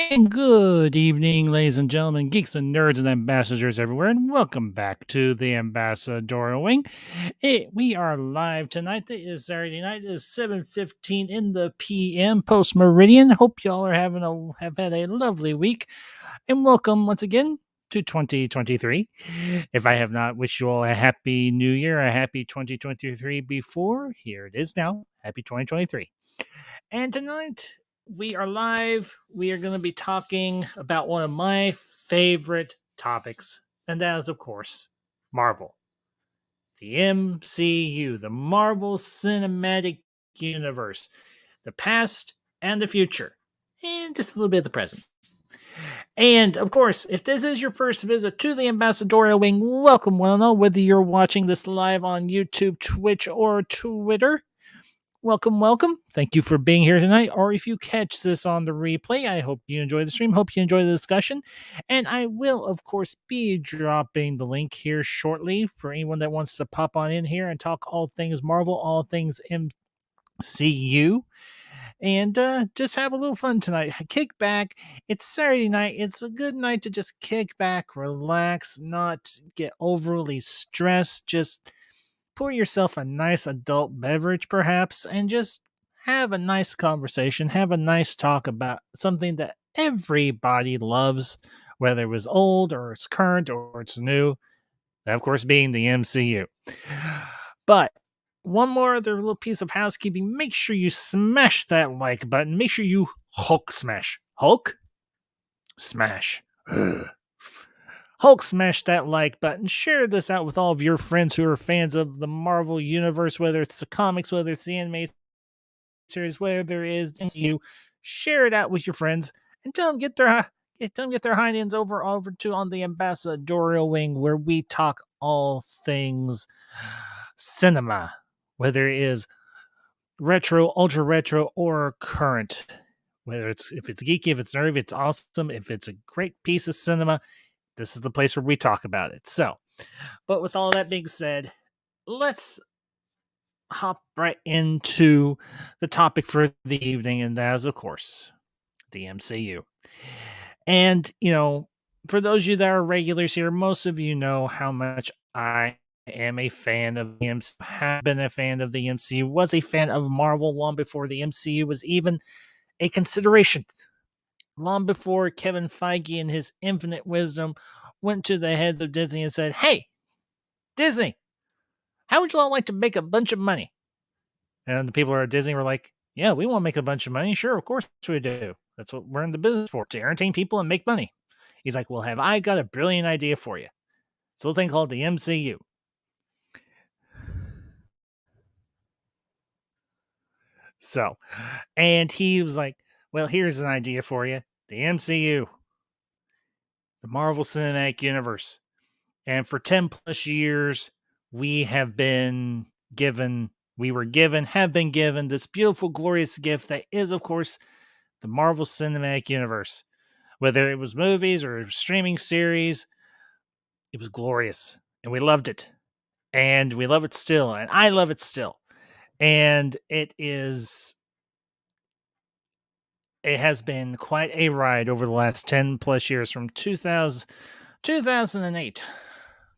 And good evening, ladies and gentlemen, geeks and nerds and ambassadors everywhere, and welcome back to the Ambassadorial Wing. We are live tonight. It is Saturday night. It is 7:15 in the PM post meridian. Hope y'all are have had a lovely week, and welcome once again to 2023. If I have not wished you all a happy new year, a happy 2023 before, here it is now. Happy 2023. And tonight we are live. We are going to be talking about one of my favorite topics, and that is, of course, Marvel. The MCU, the Marvel Cinematic Universe, the past and the future, and just a little bit of the present. And of course, if this is your first visit to the Ambassadorial Wing, welcome, one and all, whether you're watching this live on YouTube, Twitch, or Twitter. Welcome, welcome. Thank you for being here tonight. Or if you catch this on the replay, I hope you enjoy the stream. Hope you enjoy the discussion. And I will, of course, be dropping the link here shortly for anyone that wants to pop on in here and talk all things Marvel, all things MCU. And just have a little fun tonight. Kick back. It's Saturday night. It's a good night to just kick back, relax, not get overly stressed. Just pour yourself a nice adult beverage, perhaps, and just have a nice conversation, have a nice talk about something that everybody loves, whether it was old or it's current or it's new. That, of course, being the MCU. But one more other little piece of housekeeping. Make sure you smash that like button. Make sure you Hulk smash. Hulk? Smash. Hulk smash that like button. Share this out with all of your friends who are fans of the Marvel Universe, whether it's the comics, whether it's the anime series, whether it is MCU. Share it out with your friends and tell them get their hind ends over to on the Ambassadorial Wing, where we talk all things cinema, whether it is retro, ultra retro, or current. Whether if it's geeky, if it's nerdy, if it's awesome, if it's a great piece of cinema, this is the place where we talk about it. So, but with all that being said, let's hop right into the topic for the evening, and that is, of course, the MCU. And, for those of you that are regulars here, most of you know how much I am a fan of the MCU, have been a fan of the MCU, was a fan of Marvel long before the MCU was even a consideration. Long before Kevin Feige in his infinite wisdom went to the heads of Disney and said, "Hey, Disney, how would you all like to make a bunch of money?" And the people at Disney were like, "Yeah, we want to make a bunch of money. Sure, of course we do. That's what we're in the business for, to entertain people and make money." He's like, "Well, have I got a brilliant idea for you? It's a little thing called the MCU." So, and he was like, "Well, here's an idea for you. The MCU, the Marvel Cinematic Universe. And for 10 plus years, we have been given, have been given this beautiful, glorious gift that is, of course, the Marvel Cinematic Universe. Whether it was movies or streaming series, it was glorious. And we loved it. And we love it still. And I love it still. And it has been quite a ride over the last 10 plus years from 2008.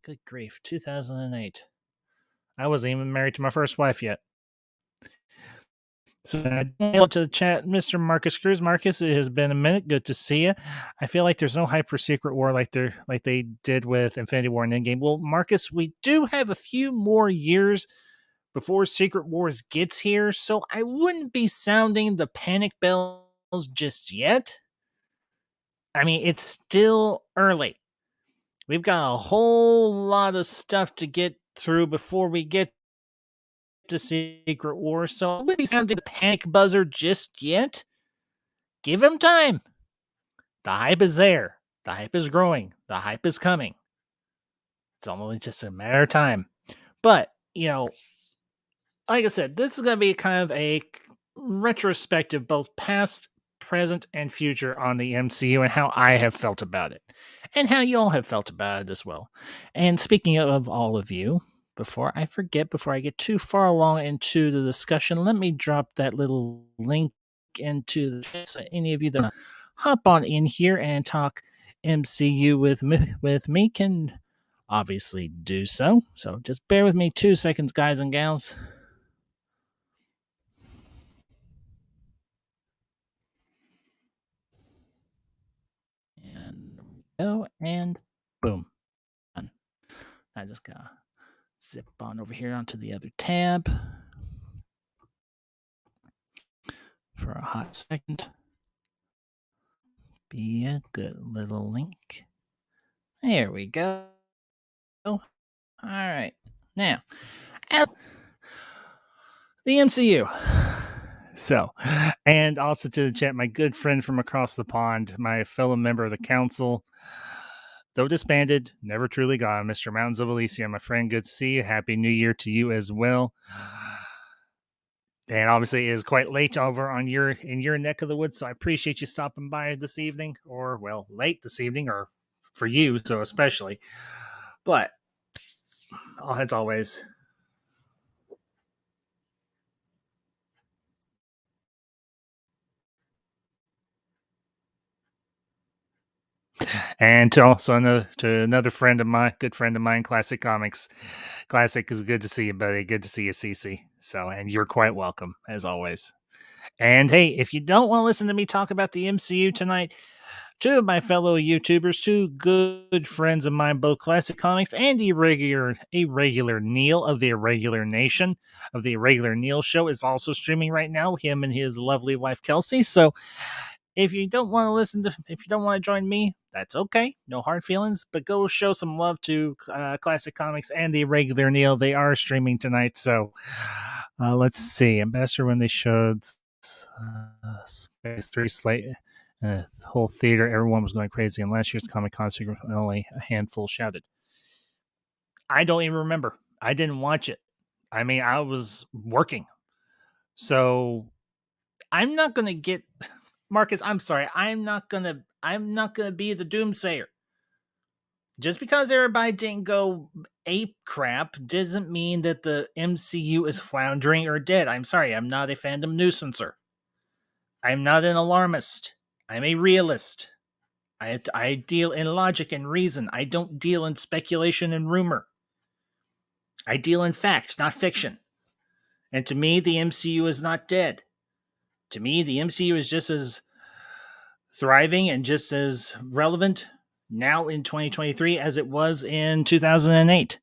Good grief, 2008. I wasn't even married to my first wife yet. So to the chat, Mr. Marcus Cruz. Marcus, it has been a minute. Good to see you. I feel like there's no hype for Secret War like they did with Infinity War and Endgame. Well, Marcus, we do have a few more years before Secret Wars gets here, so I wouldn't be sounding the panic bells just yet. I mean, it's still early. We've got a whole lot of stuff to get through before we get to Secret Wars, so I wouldn't be sounding the panic buzzer just yet. Give him time. The hype is there. The hype is growing. The hype is coming. It's only just a matter of time. But, like I said, this is going to be kind of a retrospective, both past, present, and future on the MCU and how I have felt about it. And how you all have felt about it as well. And speaking of all of you, before I forget, before I get too far along into the discussion, let me drop that little link into the chat so any of you that hop on in here and talk MCU with me can obviously do so. So just bear with me 2 seconds, guys and gals. And go and boom. Done. I just gotta zip on over here onto the other tab for a hot second. Be a good little link. There we go. All right. Now, the MCU. So, and also to the chat, my good friend from across the pond, my fellow member of the council, though disbanded, never truly gone, Mr. Mountains of Elysia, my friend, good to see you. Happy New Year to you as well. And obviously, it is quite late over on in your neck of the woods, so I appreciate you stopping by this evening, or well, late this evening, or for you, so especially. But as always, and to also another friend of mine, good friend of mine, Classic Comics. Classic is good to see you, buddy. Good to see you, Cece. So, and you're quite welcome as always. And hey, if you don't want to listen to me talk about the MCU tonight, two of my fellow YouTubers, two good friends of mine, both Classic Comics and Irregular Neil of the Irregular Nation of the Irregular Neil Show, is also streaming right now. Him and his lovely wife Kelsey. So if you don't want to if you don't want to join me, that's okay. No hard feelings, but go show some love to Classic Comics and the Irregular Neil. They are streaming tonight. So let's see. Ambassador, when they showed Space 3 slate, the whole theater, everyone was going crazy. And last year's Comic Con, only a handful shouted. I don't even remember. I didn't watch it. I mean, I was working. So I'm not going to get Marcus, I'm sorry. I'm not going to be the doomsayer. Just because everybody didn't go ape crap doesn't mean that the MCU is floundering or dead. I'm sorry. I'm not a fandom nuisancer. I'm not an alarmist. I'm a realist. I deal in logic and reason. I don't deal in speculation and rumor. I deal in facts, not fiction. And to me, the MCU is not dead. To me, the MCU is just as thriving and just as relevant now in 2023 as it was in 2008.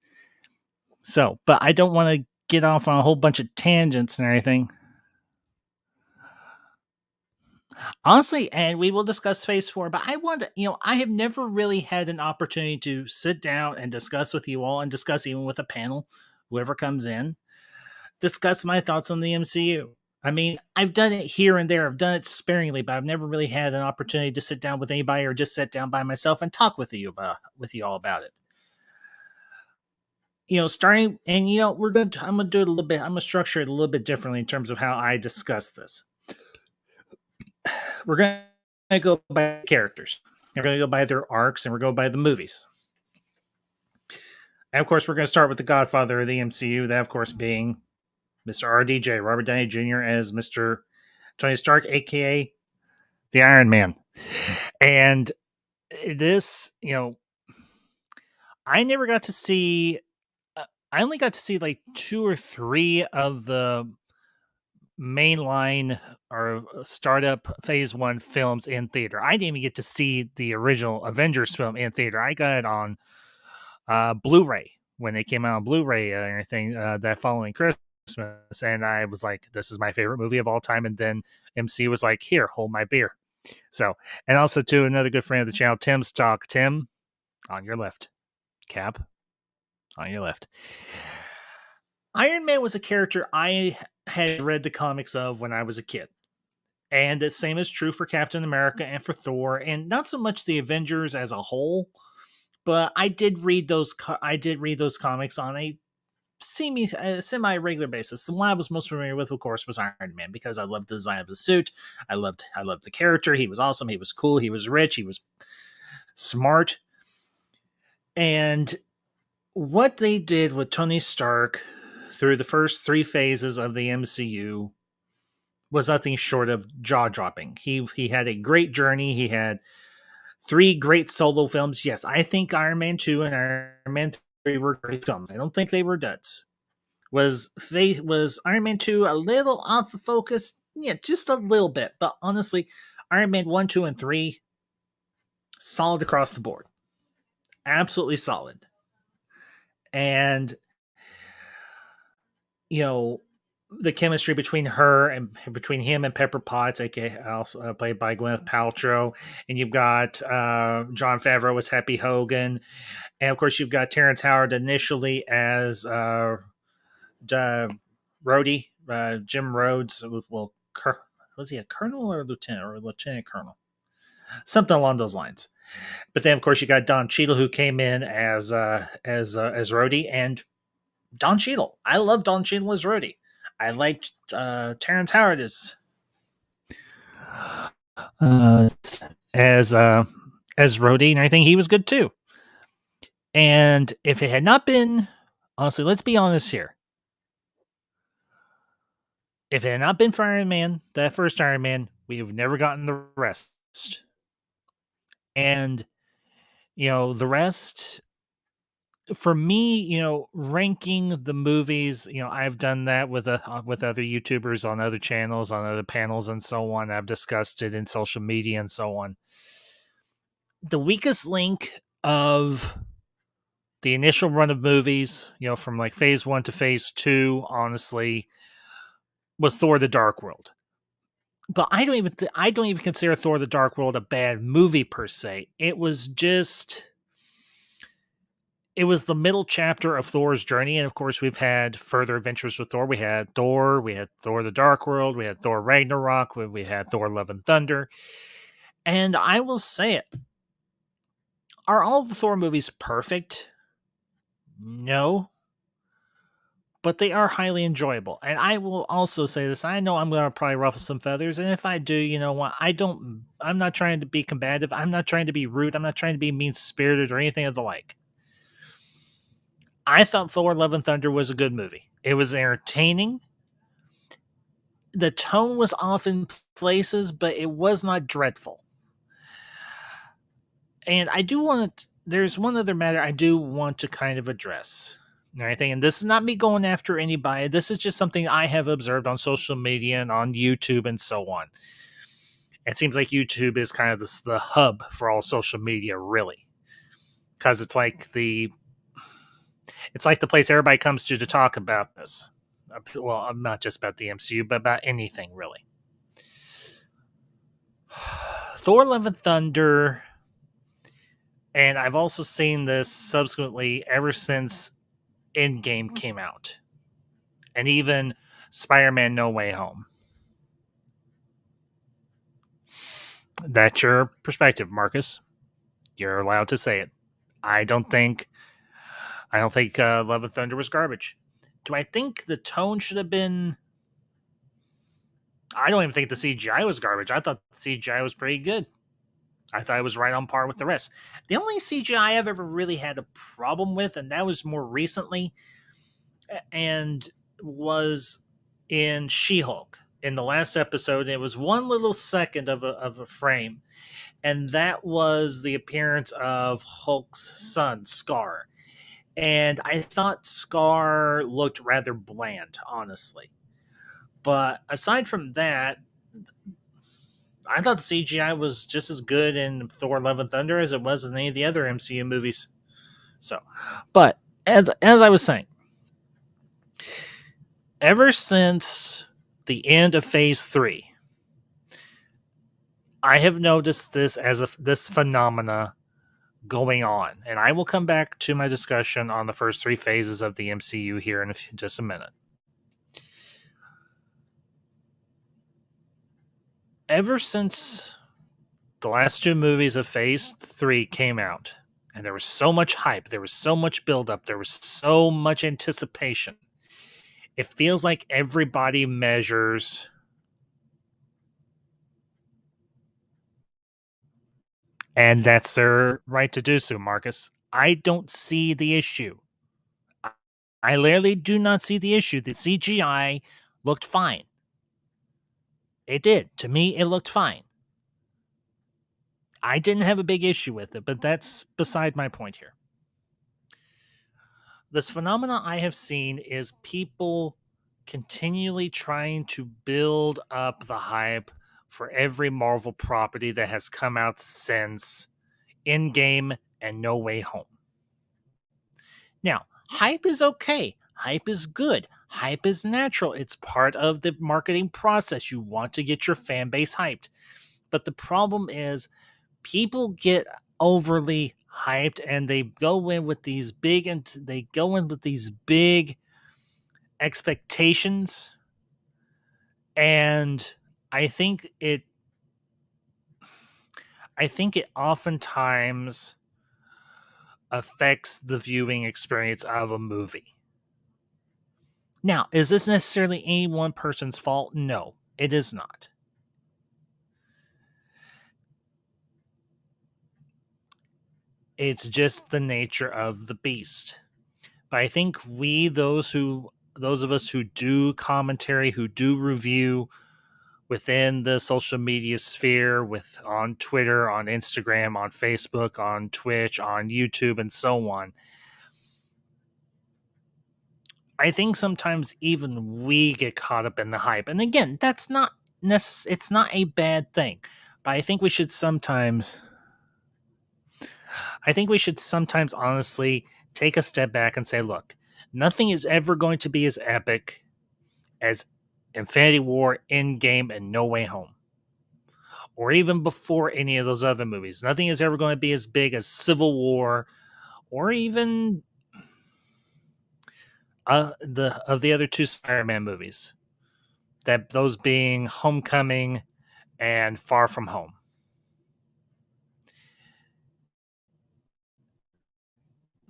So, but I don't want to get off on a whole bunch of tangents and everything. Honestly, and we will discuss Phase 4, but I want to, I have never really had an opportunity to sit down and discuss with you all and discuss even with a panel, whoever comes in, discuss my thoughts on the MCU. I mean, I've done it here and there. I've done it sparingly, but I've never really had an opportunity to sit down with anybody or just sit down by myself and talk with you all about it. Starting and I'm gonna do it a little bit. I'm gonna structure it a little bit differently in terms of how I discuss this. We're gonna go by characters. We're gonna go by their arcs, and we're going by the movies. And of course, we're gonna start with the Godfather of the MCU. That, of course, being Mr. RDJ, Robert Downey Jr. as Mr. Tony Stark, aka the Iron Man. And this, I never got to see. I only got to see like 2 or 3 of the mainline or startup phase 1 films in theater. I didn't even get to see the original Avengers film in theater. I got it on Blu-ray when they came out on Blu-ray and everything that following Christmas. And I was like, this is my favorite movie of all time. And then MC was like, here, hold my beer. So, and also to another good friend of the channel, Tim Stock. Tim, on your left. Cap, on your left. Iron Man was a character I had read the comics of when I was a kid. And the same is true for Captain America and for Thor, and not so much the Avengers as a whole, but I did read those. I did read those comics on a semi-regular basis. The one I was most familiar with, of course, was Iron Man because I loved the design of the suit. I loved the character. He was awesome. He was cool. He was rich. He was smart. And what they did with Tony Stark through the first 3 phases of the MCU was nothing short of jaw dropping. He had a great journey. He had three great solo films. Yes, I think Iron Man 2 and Iron Man 3 were great films. I don't think they were duds. Was Iron Man 2 a little off of focus? Yeah, just a little bit. But honestly, Iron Man 1, 2, and 3, solid across the board. Absolutely solid. And, you know, the chemistry between her and between him and Pepper Potts, aka also played by Gwyneth Paltrow, and you've got John Favreau as Happy Hogan, and of course you've got Terrence Howard initially as Rhodey, Jim Rhodes. Well, was he a colonel or a lieutenant colonel? Something along those lines. But then, of course, you got Don Cheadle, who came in as Rhodey, and Don Cheadle. I love Don Cheadle as Rhodey. I liked Terrence Howard uh, as uh, as Rhodey, and I think he was good too. And if it had not been, honestly, let's be honest here. If it had not been for Iron Man, that first Iron Man, we have never gotten the rest. And the rest for me, ranking the movies, I've done that with other YouTubers on other channels, on other panels, and so on. I've discussed it in social media and so on. The weakest link of the initial run of movies, from like phase 1 to phase 2, honestly, was Thor: The Dark World. But I don't even consider Thor: The Dark World a bad movie per se. It was the middle chapter of Thor's journey, and of course, we've had further adventures with Thor. We had Thor, The Dark World, we had Thor Ragnarok, we had Thor Love and Thunder. And I will say it. Are all of the Thor movies perfect? No. But they are highly enjoyable. And I will also say this. I know I'm going to probably ruffle some feathers. And if I do, you know what? I'm not trying to be combative. I'm not trying to be rude. I'm not trying to be mean spirited or anything of the like. I thought Thor Love and Thunder was a good movie. It was entertaining. The tone was off in places, but it was not dreadful. And there's one other matter I do want to kind of address. And this is not me going after anybody. This is just something I have observed on social media and on YouTube and so on. It seems like YouTube is kind of the hub for all social media, really, because it's like the place everybody comes to talk about this. Well, not just about the MCU, but about anything, really. Thor: Love and Thunder, and I've also seen this subsequently ever since Endgame came out, and even Spider-Man: No Way Home. That's your perspective, Marcus. You're allowed to say it. I don't think Love and Thunder was garbage. Do I think the tone should have been? I don't even think the CGI was garbage. I thought the CGI was pretty good. I thought it was right on par with the rest. The only CGI I've ever really had a problem with, and that was more recently, and was in She-Hulk. In the last episode, it was one little second of a frame, and that was the appearance of Hulk's son, Scar. And I thought Scar looked rather bland, honestly. But aside from that, I thought the CGI was just as good in Thor: Love and Thunder as it was in any of the other MCU movies. So, but as I was saying, ever since the end of Phase 3, I have noticed this phenomena going on, and I will come back to my discussion on the first 3 phases of the MCU here in just a minute. Ever since the last 2 movies of Phase 3 came out, and there was so much hype, there was so much buildup, there was so much anticipation. It feels like everybody measures and that's their right to do so, Marcus. I don't see the issue. I literally do not see the issue. The CGI looked fine. It did. To me, it looked fine. I didn't have a big issue with it, but that's beside my point here. This phenomena I have seen is people continually trying to build up the hype for every Marvel property that has come out since Endgame and No Way Home. Now, hype is okay. Hype is good. Hype is natural. It's part of the marketing process. You want to get your fan base hyped. But the problem is people get overly hyped and they go in with these big expectations, and I think it I think it oftentimes affects the viewing experience of a movie. Now, is this necessarily any one person's fault? No, it is not. It's just the nature of the beast. But I think those of us who do commentary, who do review within the social media sphere, with on Twitter, on Instagram, on Facebook, on Twitch, on YouTube, and so on, I think sometimes even we get caught up in the hype. And again, that's not it's not a bad thing. But I think we should sometimes honestly take a step back and say, look, nothing is ever going to be as epic as Infinity War, Endgame, and No Way Home, or even before any of those other movies. Nothing is ever going to be as big as Civil War, or even the other two Spider-Man movies. That those being Homecoming and Far From Home.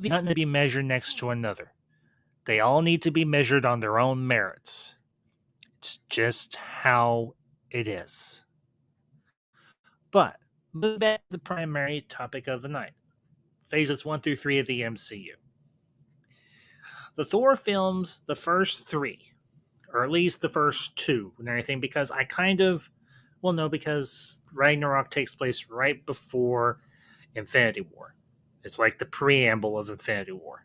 Not to be measured next to another. They all need to be measured on their own merits. It's just how it is. But moving back to the primary topic of the night, phases 1 through 3 of the MCU. The Thor films, the first three, or at least the first two, and everything, because I kind of, well, no, because Ragnarok takes place right before Infinity War. It's like the preamble of Infinity War.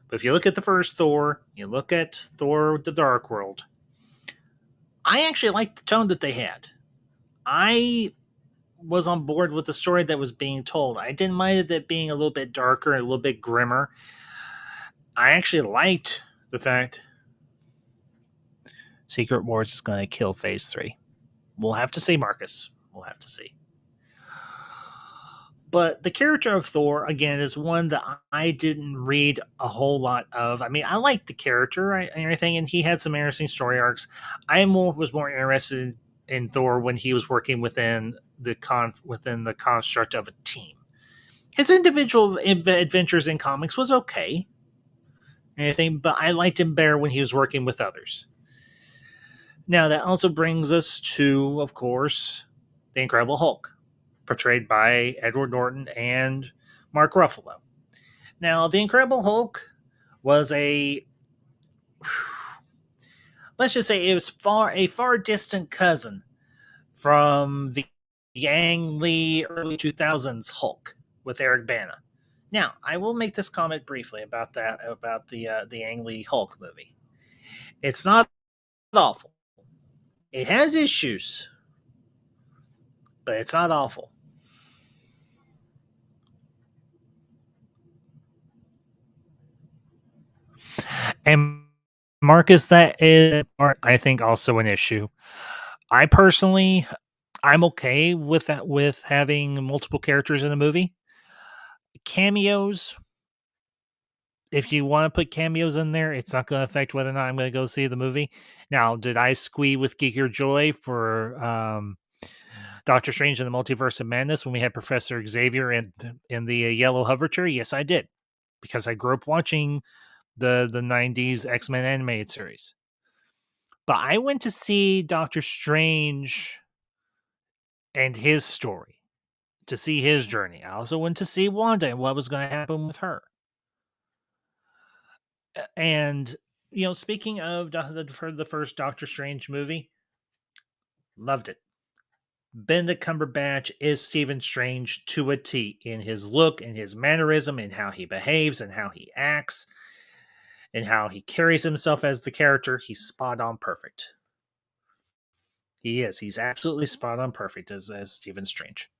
But if you look at the first Thor, you look at Thor the Dark World, I actually liked the tone that they had. I was on board with the story that was being told. I didn't mind it being a little bit darker and a little bit grimmer. I actually liked the fact Secret Wars is going to kill Phase 3. We'll have to see, Marcus. We'll have to see. But the character of Thor, again, is one that I didn't read a whole lot of. I mean, I liked the character and everything, and he had some interesting story arcs. Was more interested in Thor when he was working within the construct of a team. His individual adventures in comics was okay, and everything, but I liked him better when he was working with others. Now that also brings us to, of course, the Incredible Hulk, portrayed by Edward Norton and Mark Ruffalo. Now, the Incredible Hulk was let's just say it was a far distant cousin from the Yang Lee early 2000s Hulk with Eric Bana. Now, I will make this comment briefly about the Ang Lee Hulk movie. It's not awful. It has issues, but it's not awful. And Marcus, that is, I think, also an issue. I personally, I'm okay with that, with having multiple characters in a movie. Cameos, if you want to put cameos in there, it's not going to affect whether or not I'm going to go see the movie. Now, did I squee with Geeker Joy for Doctor Strange and the Multiverse of Madness when we had Professor Xavier in the yellow hover chair? Yes, I did, because I grew up watching the 90s X-Men animated series. But I went to see Doctor Strange and his story, to see his journey. I also went to see Wanda and what was going to happen with her. And speaking of the first Doctor Strange movie, loved it. Benedict Cumberbatch is Stephen Strange to a T in his look, in his mannerism, in how he behaves, and how he acts, and how he carries himself as the character. He's spot on perfect. He is. He's absolutely spot on perfect as Stephen Strange.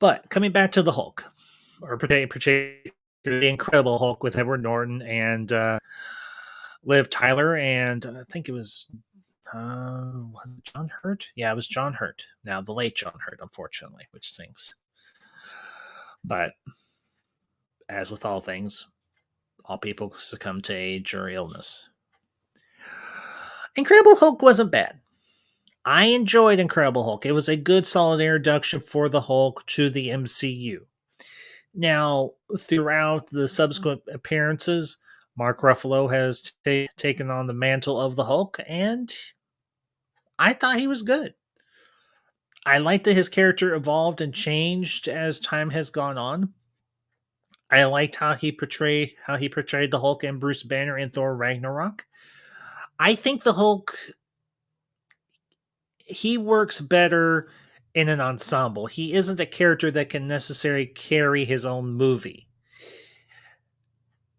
But coming back to the Hulk, or particularly the Incredible Hulk with Edward Norton and Liv Tyler, and I think it was it John Hurt? Yeah, it was John Hurt. Now the late John Hurt, unfortunately, which stinks. But as with all things, all people succumb to age or illness. Incredible Hulk wasn't bad. I enjoyed Incredible Hulk. It was a good, solid introduction for the Hulk to the MCU. Now, throughout the subsequent appearances, Mark Ruffalo has taken on the mantle of the Hulk, and I thought he was good. I like that his character evolved and changed as time has gone on. I liked how he portrayed the Hulk and Bruce Banner in Thor Ragnarok. I think the Hulk, he works better in an ensemble. He isn't a character that can necessarily carry his own movie.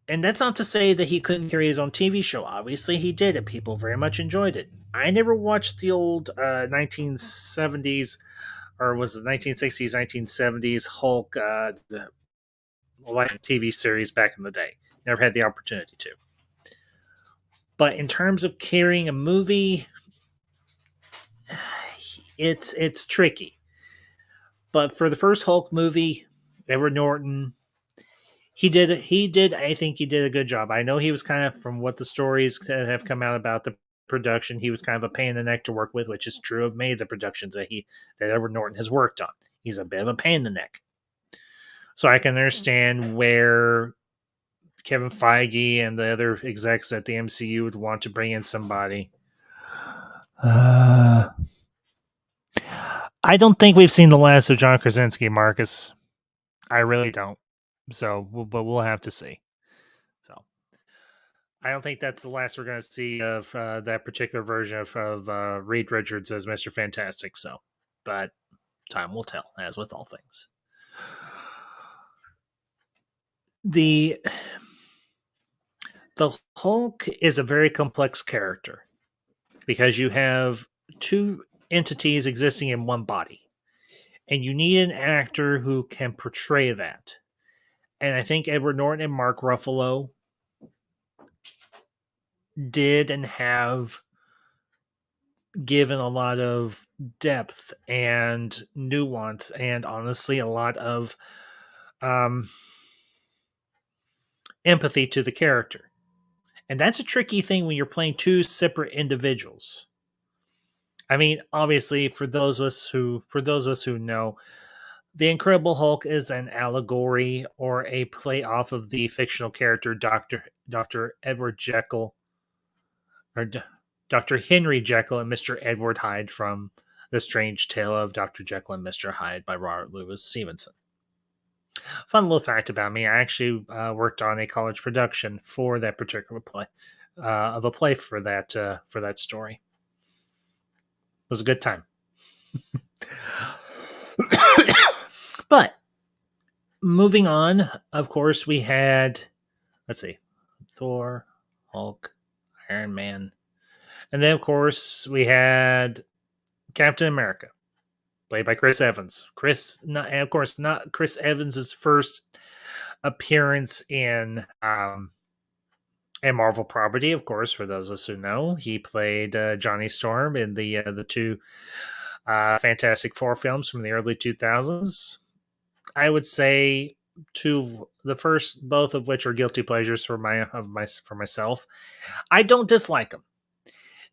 And that's not to say that he couldn't carry his own TV show. Obviously, he did it. People very much enjoyed it. I never watched the old 1970s, or was it 1960s, 1970s Hulk TV series back in the day. Never had the opportunity to. But in terms of carrying a movie, it's tricky. But for the first Hulk movie, Edward Norton, he did. I think he did a good job. I know he was kind of, from what the stories that have come out about the production, he was kind of a pain in the neck to work with, which is true of many of the productions that Edward Norton has worked on. He's a bit of a pain in the neck. So I can understand where Kevin Feige and the other execs at the MCU would want to bring in somebody. I don't think we've seen the last of John Krasinski, Marcus. I really don't. So, but we'll have to see. So, I don't think that's the last we're going to see of that particular version of Reed Richards as Mr. Fantastic. So, but time will tell, as with all things. The Hulk is a very complex character because you have two entities existing in one body, and you need an actor who can portray that. And I think Edward Norton and Mark Ruffalo did and have given a lot of depth and nuance, and honestly a lot of empathy to the character. And that's a tricky thing when you're playing two separate individuals. I mean, obviously, for those of us who know, the Incredible Hulk is an allegory or a play off of the fictional character Dr. Edward Jekyll, or Dr. Henry Jekyll and Mr. Edward Hyde from The Strange Tale of Dr. Jekyll and Mr. Hyde by Robert Louis Stevenson. Fun little fact about me: I actually worked on a college production for that particular play, of a play for that story. It was a good time. But moving on, of course, we had, let's see, Thor, Hulk, Iron Man, and then of course we had Captain America, played by Chris Evans. Of course, not Chris Evans' first appearance in a Marvel property. Of course, for those of us who know, he played Johnny Storm in the two Fantastic Four films from the early 2000s. I would say both of which are guilty pleasures for myself. I don't dislike them.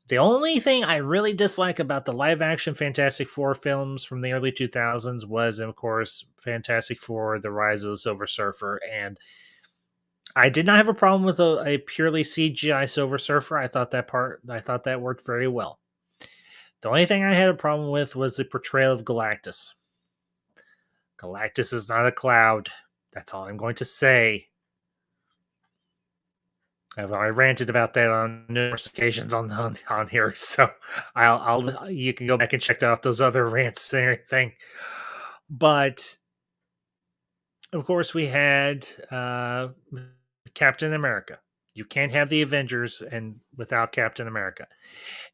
The only thing I really dislike about the live action Fantastic Four films from the early 2000s was, of course, Fantastic Four: The Rise of the Silver Surfer. And I did not have a problem with a purely CGI Silver Surfer. I thought that worked very well. The only thing I had a problem with was the portrayal of Galactus. Galactus is not a cloud. That's all I'm going to say. I ranted about that on numerous occasions on here, so I'll you can go back and check out those other rants and everything. But of course, we had Captain America. You can't have the Avengers and without Captain America.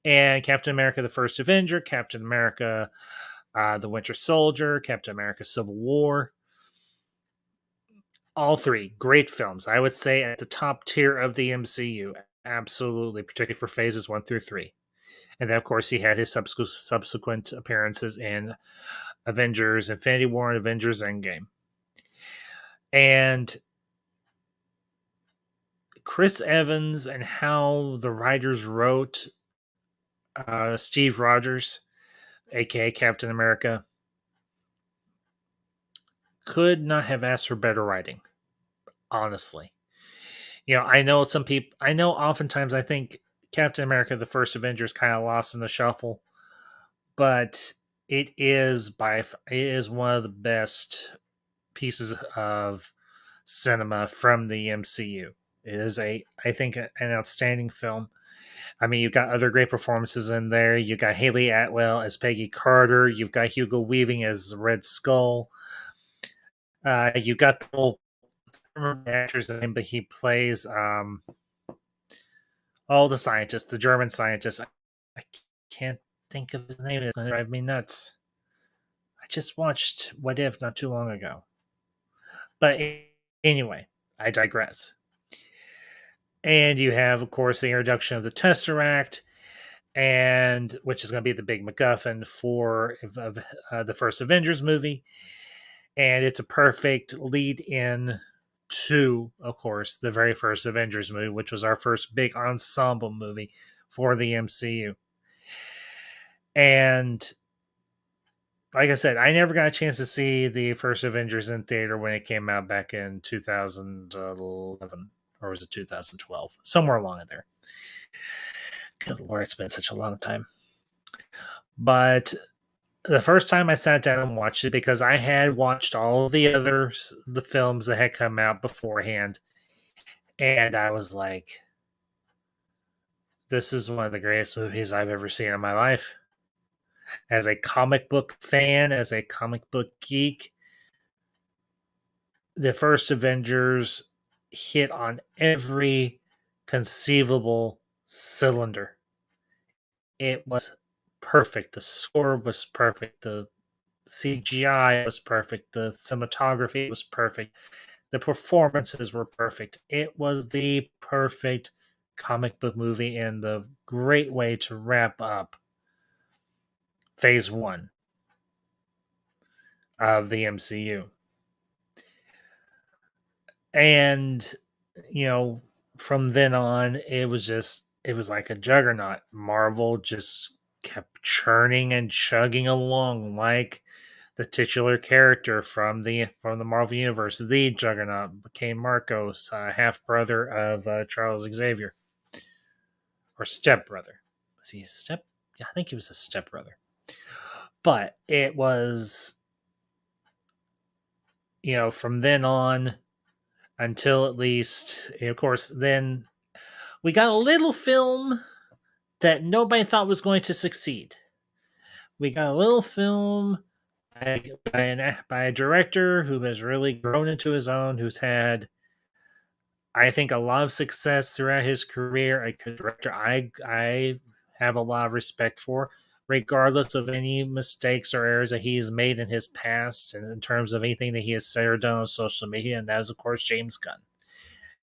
And Captain America: The First Avenger, Captain America: The Winter Soldier, Captain America: Civil War. All three great films. I would say at the top tier of the MCU. Absolutely, particularly for phases 1 through 3. And then, of course, he had his subsequent appearances in Avengers Infinity War and Avengers Endgame. And Chris Evans and how the writers wrote Steve Rogers, aka Captain America, could not have asked for better writing, honestly. I know some people, I know oftentimes I think Captain America: The First Avenger is kind of lost in the shuffle, but it is one of the best pieces of cinema from the MCU. It is I think an outstanding film. I mean, you've got other great performances in there. You got Haley Atwell as Peggy Carter. You've got Hugo Weaving as Red Skull. You got the whole, I don't remember the actor's name, but he plays all the scientists, the German scientists. I can't think of his name. It's going to drive me nuts. I just watched What If not too long ago. But anyway, I digress. And you have, of course, the introduction of the Tesseract, and which is going to be the big MacGuffin for the first Avengers movie. And it's a perfect lead in to, of course, the very first Avengers movie, which was our first big ensemble movie for the MCU. And like I said, I never got a chance to see the first Avengers in theater when it came out back in 2011, or was it 2012? Somewhere along in there. Good Lord, it's been such a long time. But the first time I sat down and watched it, because I had watched all the the films that had come out beforehand, and I was like, this is one of the greatest movies I've ever seen in my life. As a comic book fan, as a comic book geek, the first Avengers hit on every conceivable cylinder. It was perfect. The score was perfect. The CGI was perfect. The cinematography was perfect. The performances were perfect. It was the perfect comic book movie and the great way to wrap up phase 1 of the MCU. And, from then on, it was like a juggernaut. Marvel just kept churning and chugging along like the titular character from the Marvel Universe. The Juggernaut became Marcos, half brother of Charles Xavier, or step brother. Was he a step? Yeah, I think he was a step brother. But it was, from then on until at least, of course, then we got a little film that nobody thought was going to succeed. We got a little film by a director who has really grown into his own, who's had, I think, a lot of success throughout his career. A director I have a lot of respect for, regardless of any mistakes or errors that he has made in his past, and in terms of anything that he has said or done on social media, and that is, of course, James Gunn.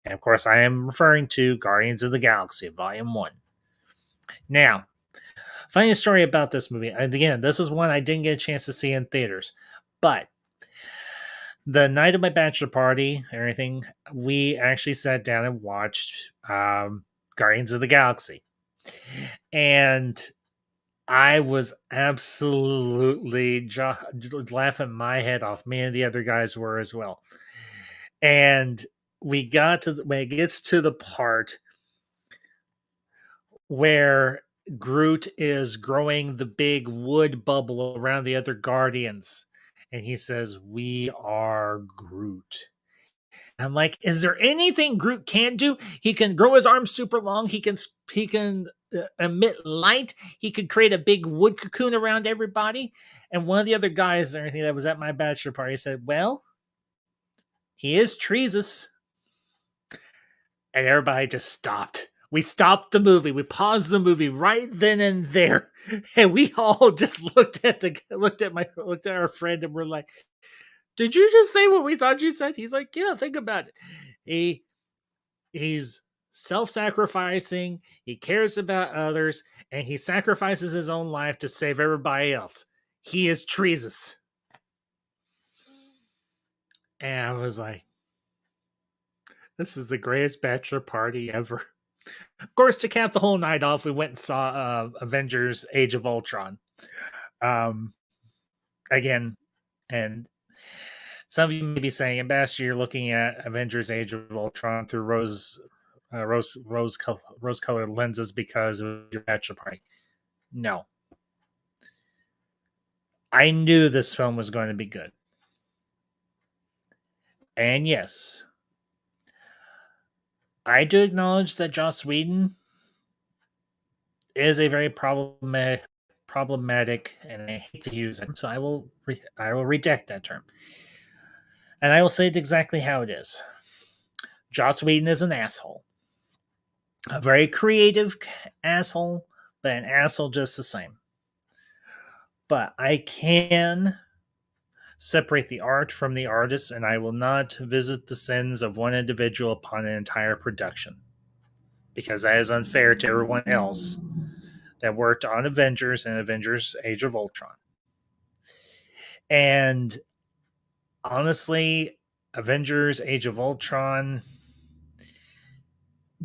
And of course, I am referring to Guardians of the Galaxy Volume 1. Now, funny story about this movie. And again, this is one I didn't get a chance to see in theaters. But the night of my bachelor party and everything, we actually sat down and watched Guardians of the Galaxy. And I was absolutely laughing my head off. Me and the other guys were as well. And we got to when it gets to the part where Groot is growing the big wood bubble around the other Guardians, and he says, "We are Groot." I'm like, is there anything Groot can do? He can grow his arms super long. He can emit light. He could create a big wood cocoon around everybody. And one of the other guys or anything that was at my bachelor party said, "Well, he is treasus." And everybody just stopped. We stopped the movie. We paused the movie right then and there, and we all just looked at our friend, and we're like, "Did you just say what we thought you said?" He's like, "Yeah, think about it. He he's self-sacrificing. He cares about others, and he sacrifices his own life to save everybody else. He is treasus." And I was like, "This is the greatest bachelor party ever." Of course, to cap the whole night off, we went and saw Avengers: Age of Ultron. Um, again, and some of you may be saying, Ambassador, you're looking at Avengers: Age of Ultron through rose-colored lenses because of your bachelor party. No, I knew this film was going to be good, and yes, I do acknowledge that Joss Whedon is a very problematic, and I hate to use it, so I will reject that term. And I will say it exactly how it is. Joss Whedon is an asshole. A very creative asshole, but an asshole just the same. But I can separate the art from the artist, and I will not visit the sins of one individual upon an entire production. Because that is unfair to everyone else that worked on Avengers and Avengers Age of Ultron. And honestly, Avengers Age of Ultron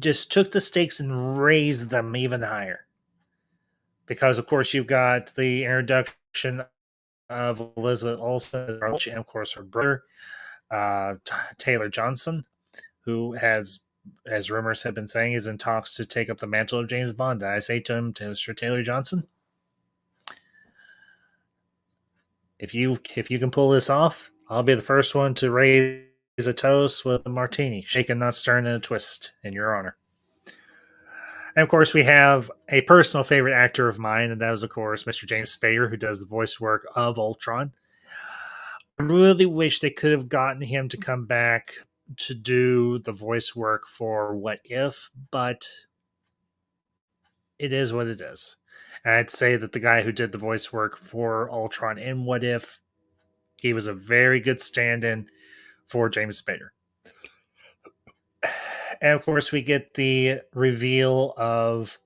just took the stakes and raised them even higher. Because, of course, you've got the introduction of Elizabeth Olsen, and, of course, her brother, Taylor Johnson, who has, as rumors have been saying, is in talks to take up the mantle of James Bond. I say to him, to Mr. Taylor Johnson, if you can pull this off, I'll be the first one to raise a toast with a martini, shaken, not stirred, and a twist in your honor. And of course, we have a personal favorite actor of mine, and that is, of course, Mr. James Spader, who does the voice work of Ultron. I really wish they could have gotten him to come back to do the voice work for What If, but it is what it is. And I'd say that the guy who did the voice work for Ultron in What If, he was a very good stand-in for James Spader. And of course, we get the reveal of,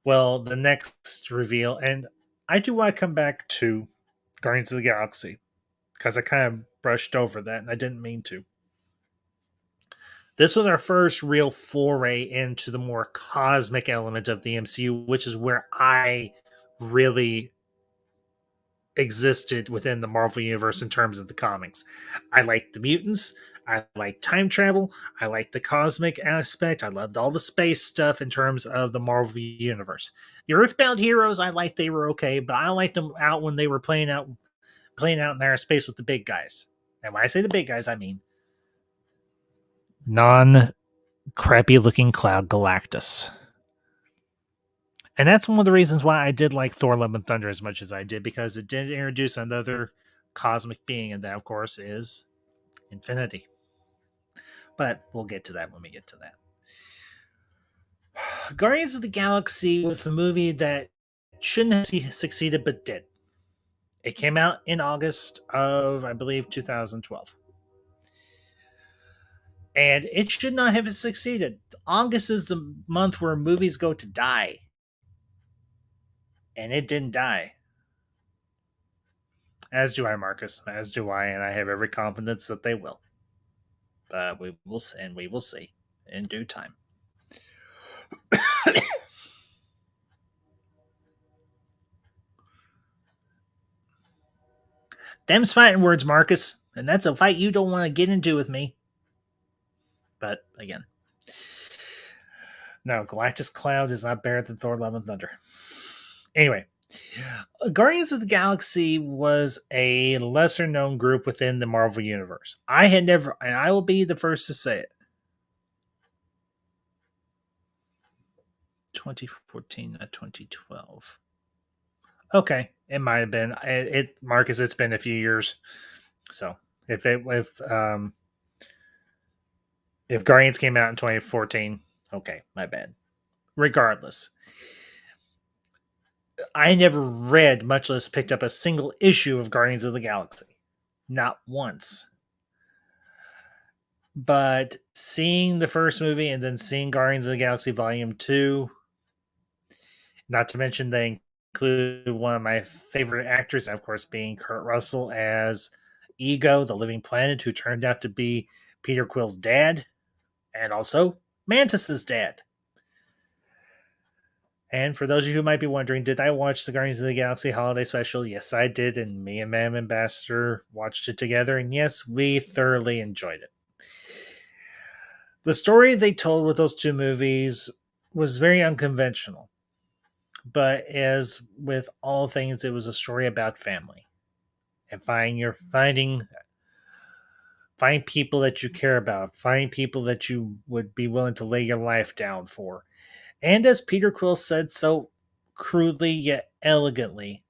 well, the next reveal. And I do want to come back to Guardians of the Galaxy because I kind of brushed over that and I didn't mean to. This was our first real foray into the more cosmic element of the MCU, which is where I really existed within the Marvel Universe in terms of the comics. I liked the mutants. I liked time travel. I liked the cosmic aspect. I loved all the space stuff in terms of the Marvel Universe. The Earthbound heroes, I liked, they were okay, but I liked them out when they were playing out in outer space with the big guys. And when I say the big guys, I mean non-crappy looking Cloud Galactus. And that's one of the reasons why I did like Thor: Love and Thunder as much as I did, because it did introduce another cosmic being, and that, of course, is Infinity. But we'll get to that when we get to that. Guardians of the Galaxy was a movie that shouldn't have succeeded, but did. It came out in August of, I believe, 2012. And it should not have succeeded. August is the month where movies go to die. And it didn't die. As do I, Marcus. As do I, and I have every confidence that they will. But we will see in due time. Them's fighting words, Marcus, and that's a fight you don't want to get into with me. But again, no, Galactus Cloud is not better than Thor: Love and Thunder. Anyway, Guardians of the Galaxy was a lesser known group within the Marvel Universe. I had never, and I will be the first to say it. 2014, not 2012. Okay, it might have been. Marcus, it's been a few years. So if Guardians came out in 2014, okay, my bad. Regardless, I never read, much less picked up a single issue of Guardians of the Galaxy. Not once. But seeing the first movie and then seeing Guardians of the Galaxy Volume 2, not to mention they include one of my favorite actors, of course, being Kurt Russell as Ego, the living planet, who turned out to be Peter Quill's dad, and also Mantis's dad. And for those of you who might be wondering, did I watch the Guardians of the Galaxy Holiday Special? Yes, I did, and me and Mam Ambassador watched it together, and yes, we thoroughly enjoyed it. The story they told with those two movies was very unconventional, but as with all things, it was a story about family and finding people that you care about, find people that you would be willing to lay your life down for. And as Peter Quill said so crudely yet elegantly,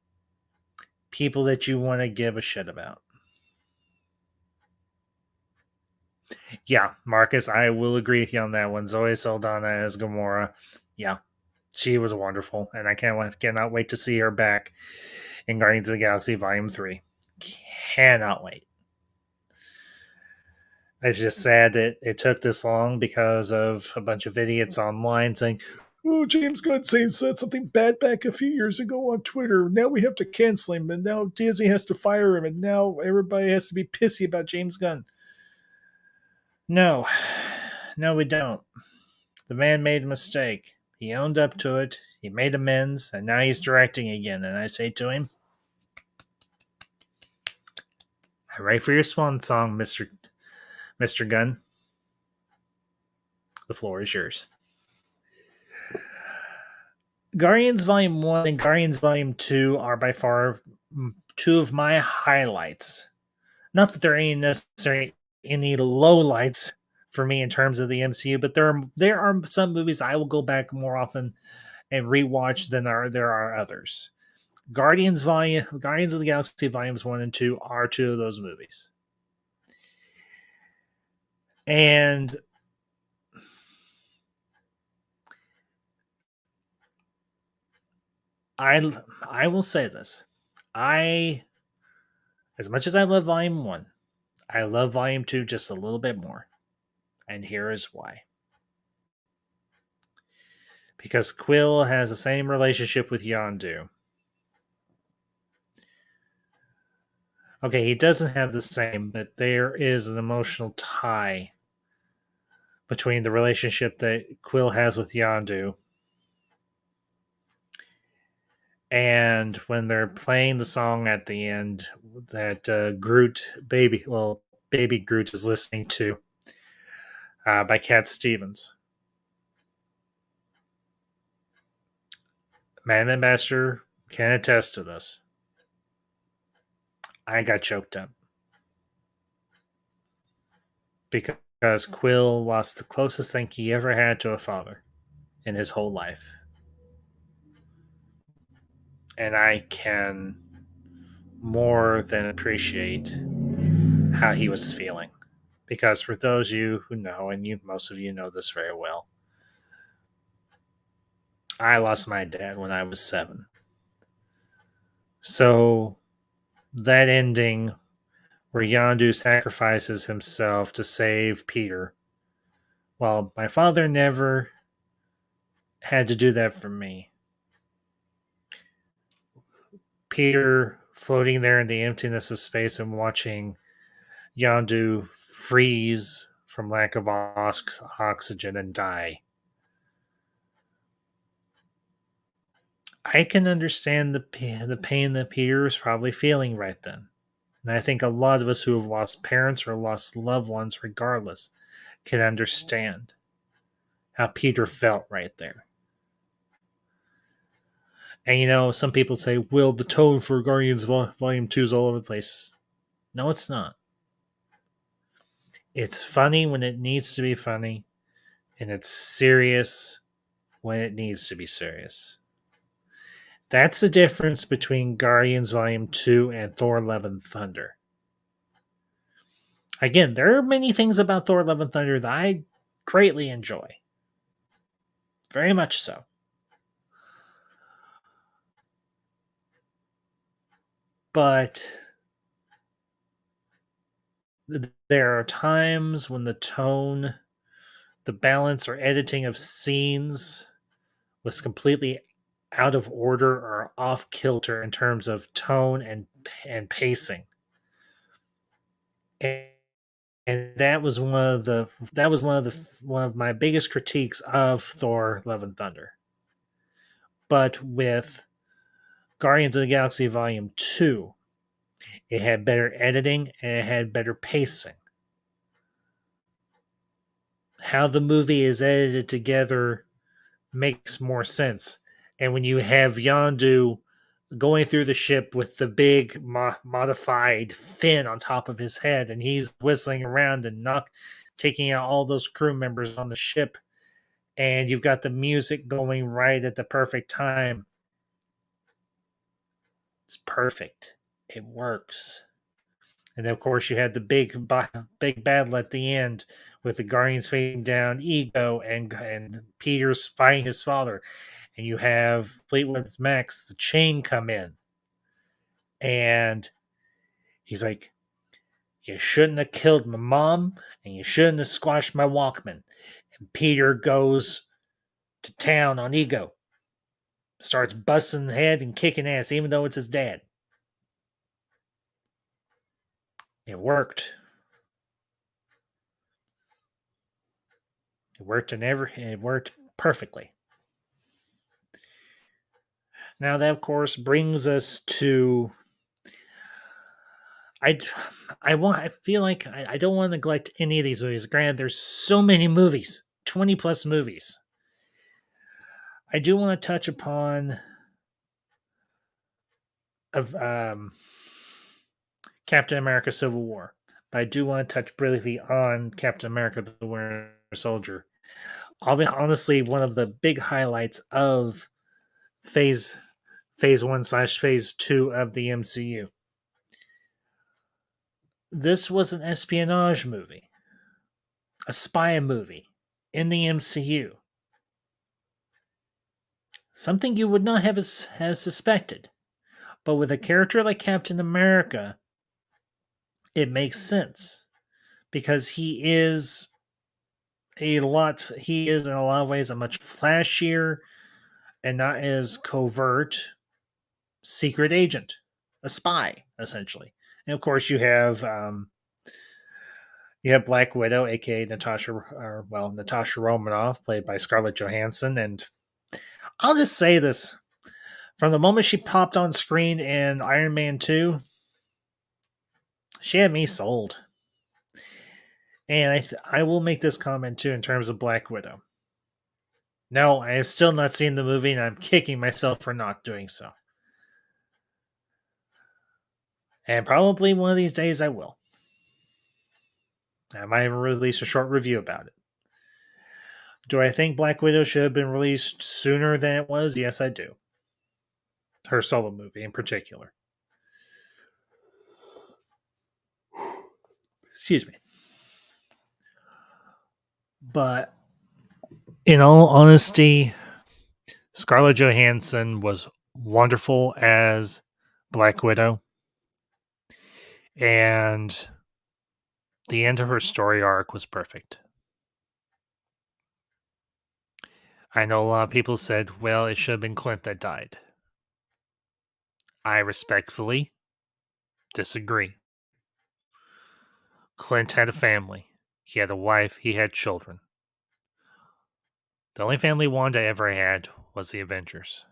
people that you want to give a shit about. Yeah, Marcus, I will agree with you on that one. Zoe Saldana as Gamora. Yeah, she was wonderful, and I cannot wait to see her back in Guardians of the Galaxy Volume 3. Cannot wait. It's just sad that it took this long because of a bunch of idiots online saying, "Oh, James Gunn said something bad back a few years ago on Twitter. Now we have to cancel him, and now Disney has to fire him, and now everybody has to be pissy about James Gunn." No, no, we don't. The man made a mistake. He owned up to it. He made amends, and now he's directing again. And I say to him, "Hooray for your swan song, Mr. Gunn. The floor is yours." Guardians Volume 1 and Guardians Volume 2 are by far two of my highlights. Not that there are any necessarily any lowlights for me in terms of the MCU, but there are some movies I will go back more often and rewatch than there are others. Guardians of the Galaxy Volumes 1 and 2 are two of those movies. And I will say this. As much as I love Volume 1, I love Volume 2 just a little bit more. And here is why. Because Quill has the same relationship with Yondu. Okay, he doesn't have the same, but there is an emotional tie between the relationship that Quill has with Yondu and when they're playing the song at the end that baby Groot is listening to by Cat Stevens. Man Ambassador can attest to this. I got choked up because Quill lost the closest thing he ever had to a father in his whole life. And I can more than appreciate how he was feeling. Because for those of you who know, and most of you know this very well, I lost my dad when I was 7. So that ending where Yondu sacrifices himself to save Peter, well, my father never had to do that for me. Peter floating there in the emptiness of space and watching Yondu freeze from lack of oxygen and die. I can understand the pain that Peter is probably feeling right then. And I think a lot of us who have lost parents or lost loved ones, regardless, can understand how Peter felt right there. And some people say, well, the tone for Guardians Volume 2 is all over the place. No, it's not. It's funny when it needs to be funny, and it's serious when it needs to be serious. That's the difference between Guardians Volume 2 and Thor Love and Thunder. Again, there are many things about Thor Love and Thunder that I greatly enjoy. Very much so. But there are times when the tone, the balance, or editing of scenes was completely out of order or off kilter in terms of tone and pacing. And, and one of my biggest critiques of Thor Love and Thunder. But with Guardians of the Galaxy Volume 2, it had better editing and it had better pacing. How the movie is edited together makes more sense. And when you have Yondu going through the ship with the big modified fin on top of his head, and he's whistling around and taking out all those crew members on the ship, and you've got the music going right at the perfect time. It's perfect. It works. And of course, you had the big battle at the end with the Guardians facing down Ego and Peter's fighting his father, and you have Fleetwood Mac's the Chain come in, and he's like, "You shouldn't have killed my mom, and you shouldn't have squashed my Walkman." And Peter goes to town on Ego, starts busting the head and kicking ass, even though it's his dad. It worked. It worked perfectly. Now that of course brings us to I feel like I don't want to neglect any of these movies. Granted, there's so many movies, 20 plus movies. I do want to touch upon of Captain America: Civil War, but I do want to touch briefly on Captain America: The Winter Soldier. Honestly, one of the big highlights of Phase Phase 1/Phase 2 of the MCU. This was an espionage movie, a spy movie in the MCU. Something you would not have suspected. But with a character like Captain America, it makes sense because he is in a lot of ways a much flashier and not as covert secret agent, a spy essentially. And of course you have Black Widow, aka Natasha Romanoff, played by Scarlett Johansson, and I'll just say this: from the moment she popped on screen in Iron Man 2, she had me sold. And I will make this comment too in terms of Black Widow. No, I have still not seen the movie, and I'm kicking myself for not doing so. And probably one of these days I will. I might even release a short review about it. Do I think Black Widow should have been released sooner than it was? Yes, I do. Her solo movie in particular. Excuse me. But in all honesty, Scarlett Johansson was wonderful as Black Widow. And the end of her story arc was perfect. I know a lot of people said, well, it should have been Clint that died. I respectfully disagree. Clint had a family. He had a wife. He had children. The only family Wanda ever had was the Avengers.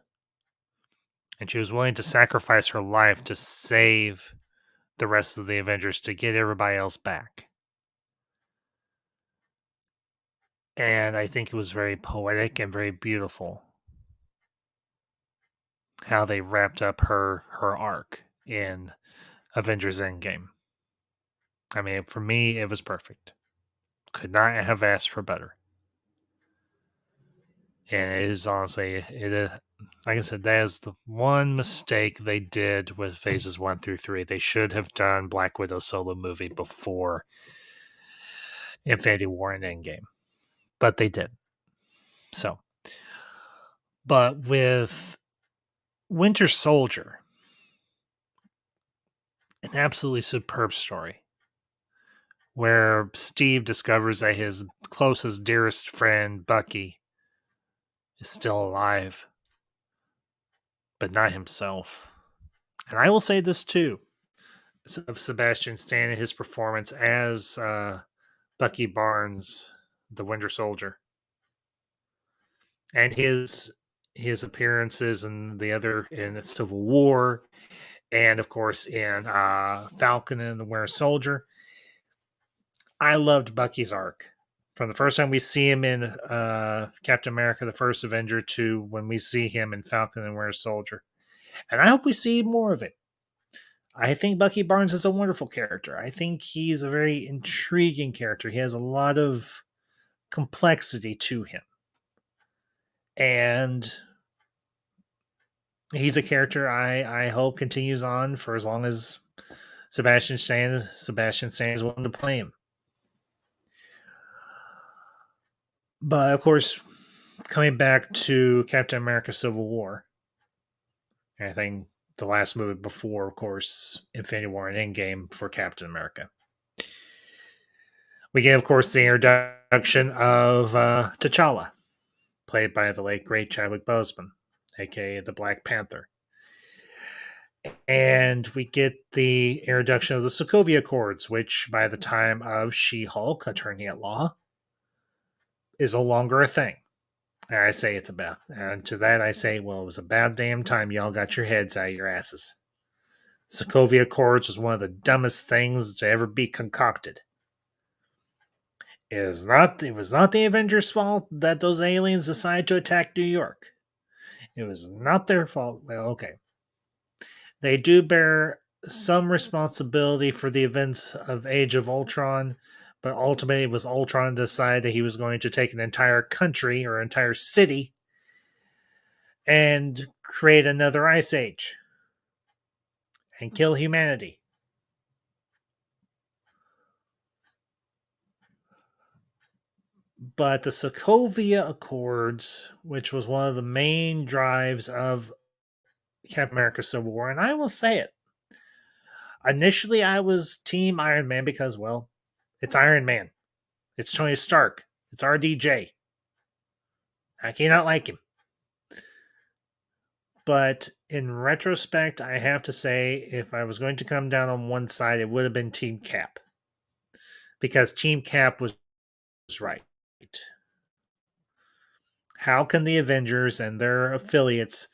And she was willing to sacrifice her life to save the rest of the Avengers to get everybody else back. And I think it was very poetic and very beautiful. how they wrapped up her arc in Avengers Endgame. I mean, for me, it was perfect. Could not have asked for better. And it is honestly, it is, like I said, that is the one mistake they did with phases 1 through 3. They should have done Black Widow solo movie before Infinity War and Endgame, but they did. So, but with Winter Soldier, an absolutely superb story where Steve discovers that his closest, dearest friend, Bucky, is still alive, but not himself. And I will say this too of Sebastian Stan and his performance as Bucky Barnes, the Winter Soldier, and his appearances in the other in Civil War, and of course in Falcon and the Winter Soldier. I loved Bucky's arc from the first time we see him in Captain America: The First Avenger to when we see him in Falcon and Winter Soldier, and I hope we see more of it. I think Bucky Barnes is a wonderful character. I think he's a very intriguing character. He has a lot of complexity to him. And he's a character I hope continues on for as long as Sebastian Stan is willing to play him. But of course, coming back to Captain America Civil War, I think the last movie before, of course, Infinity War and Endgame for Captain America. We get, of course, the introduction of T'Challa, played by the late, great Chadwick Boseman, aka the Black Panther. And we get the introduction of the Sokovia Accords, which by the time of She-Hulk, Attorney at Law, is no longer a thing. And I say it's about. And to that I say, well, it was about damn time y'all got your heads out of your asses. Sokovia Accords was one of the dumbest things to ever be concocted. It was not the Avengers' fault that those aliens decided to attack New York. It was not their fault. Well, okay. They do bear some responsibility for the events of Age of Ultron, but ultimately it was Ultron decided that he was going to take an entire country or entire city and create another ice age and kill humanity. But the Sokovia Accords, which was one of the main drives of Captain America Civil War, and I will say it. Initially, I was Team Iron Man because, well, it's Iron Man. It's Tony Stark. It's RDJ. I cannot like him. But in retrospect, I have to say, if I was going to come down on one side, it would have been Team Cap. Because Team Cap was right. How can the Avengers and their affiliates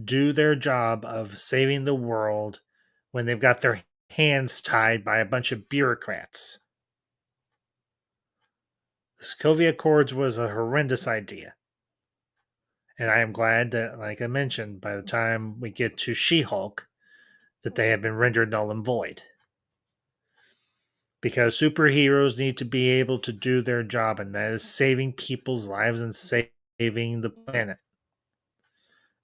do their job of saving the world when they've got their hands tied by a bunch of bureaucrats? The Sokovia Accords was a horrendous idea. And I am glad that, like I mentioned, by the time we get to She-Hulk, that they have been rendered null and void. Because superheroes need to be able to do their job, and that is saving people's lives and saving the planet.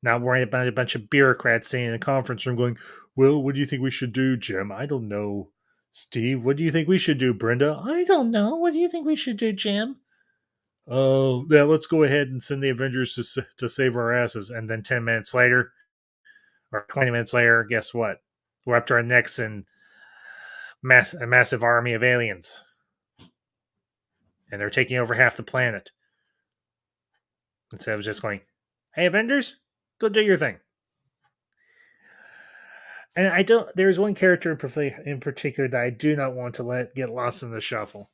Not worrying about a bunch of bureaucrats sitting in a conference room going, well, what do you think we should do, Jim? I don't know. Steve, what do you think we should do, Brenda? I don't know. What do you think we should do, Jim? Oh, yeah, let's go ahead and send the Avengers to save our asses. And then 10 minutes later, or 20 minutes later, guess what? We're up to our necks in a massive army of aliens. And they're taking over half the planet. Instead of just going, hey, Avengers, go do your thing. And I don't. There's one character in particular that I do not want to let get lost in the shuffle.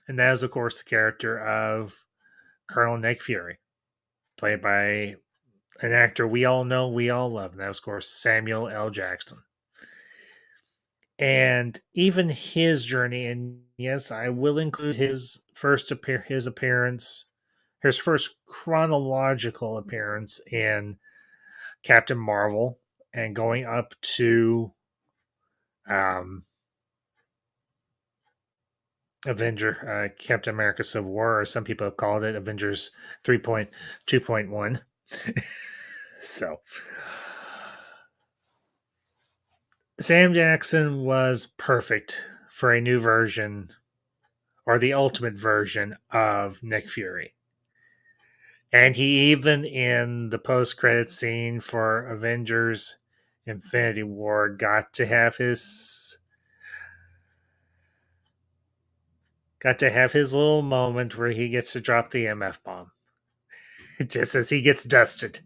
And that is, of course, the character of Colonel Nick Fury, played by an actor we all know, we all love. And that was, of course, Samuel L. Jackson. And even his journey, and yes, I will include his first appearance, his first chronological appearance in Captain Marvel and going up to um, Captain America Civil War, or some people have called it Avengers 3.2.1. So, Sam Jackson was perfect for a new version or the ultimate version of Nick Fury. And he even in the post credit scene for Avengers Infinity War got to have his little moment where he gets to drop the MF bomb. Just as he gets dusted,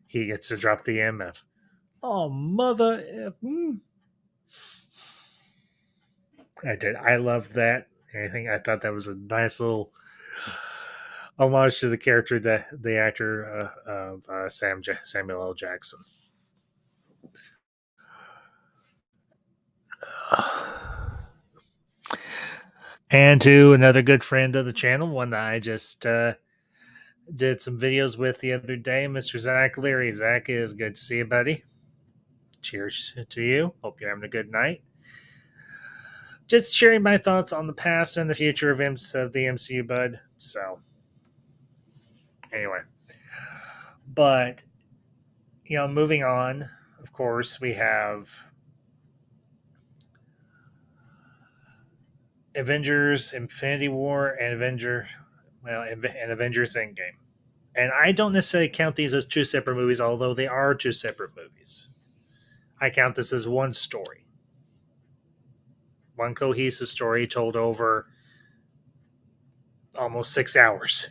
he gets to drop the MF. Oh, mother. I did. I loved that. I thought that was a nice little homage to the character, that the actor of Samuel L. Jackson. And to another good friend of the channel, one that I just did some videos with the other day, Mr. Zach Leary. Zach, is good to see you, buddy. Cheers to you. Hope you're having a good night. Just sharing my thoughts on the past and the future of the MCU, bud. So, anyway. But, moving on, of course, we have Avengers Infinity War and Avengers Endgame. And I don't necessarily count these as two separate movies, although they are two separate movies. I count this as one story. One cohesive story told over almost 6 hours.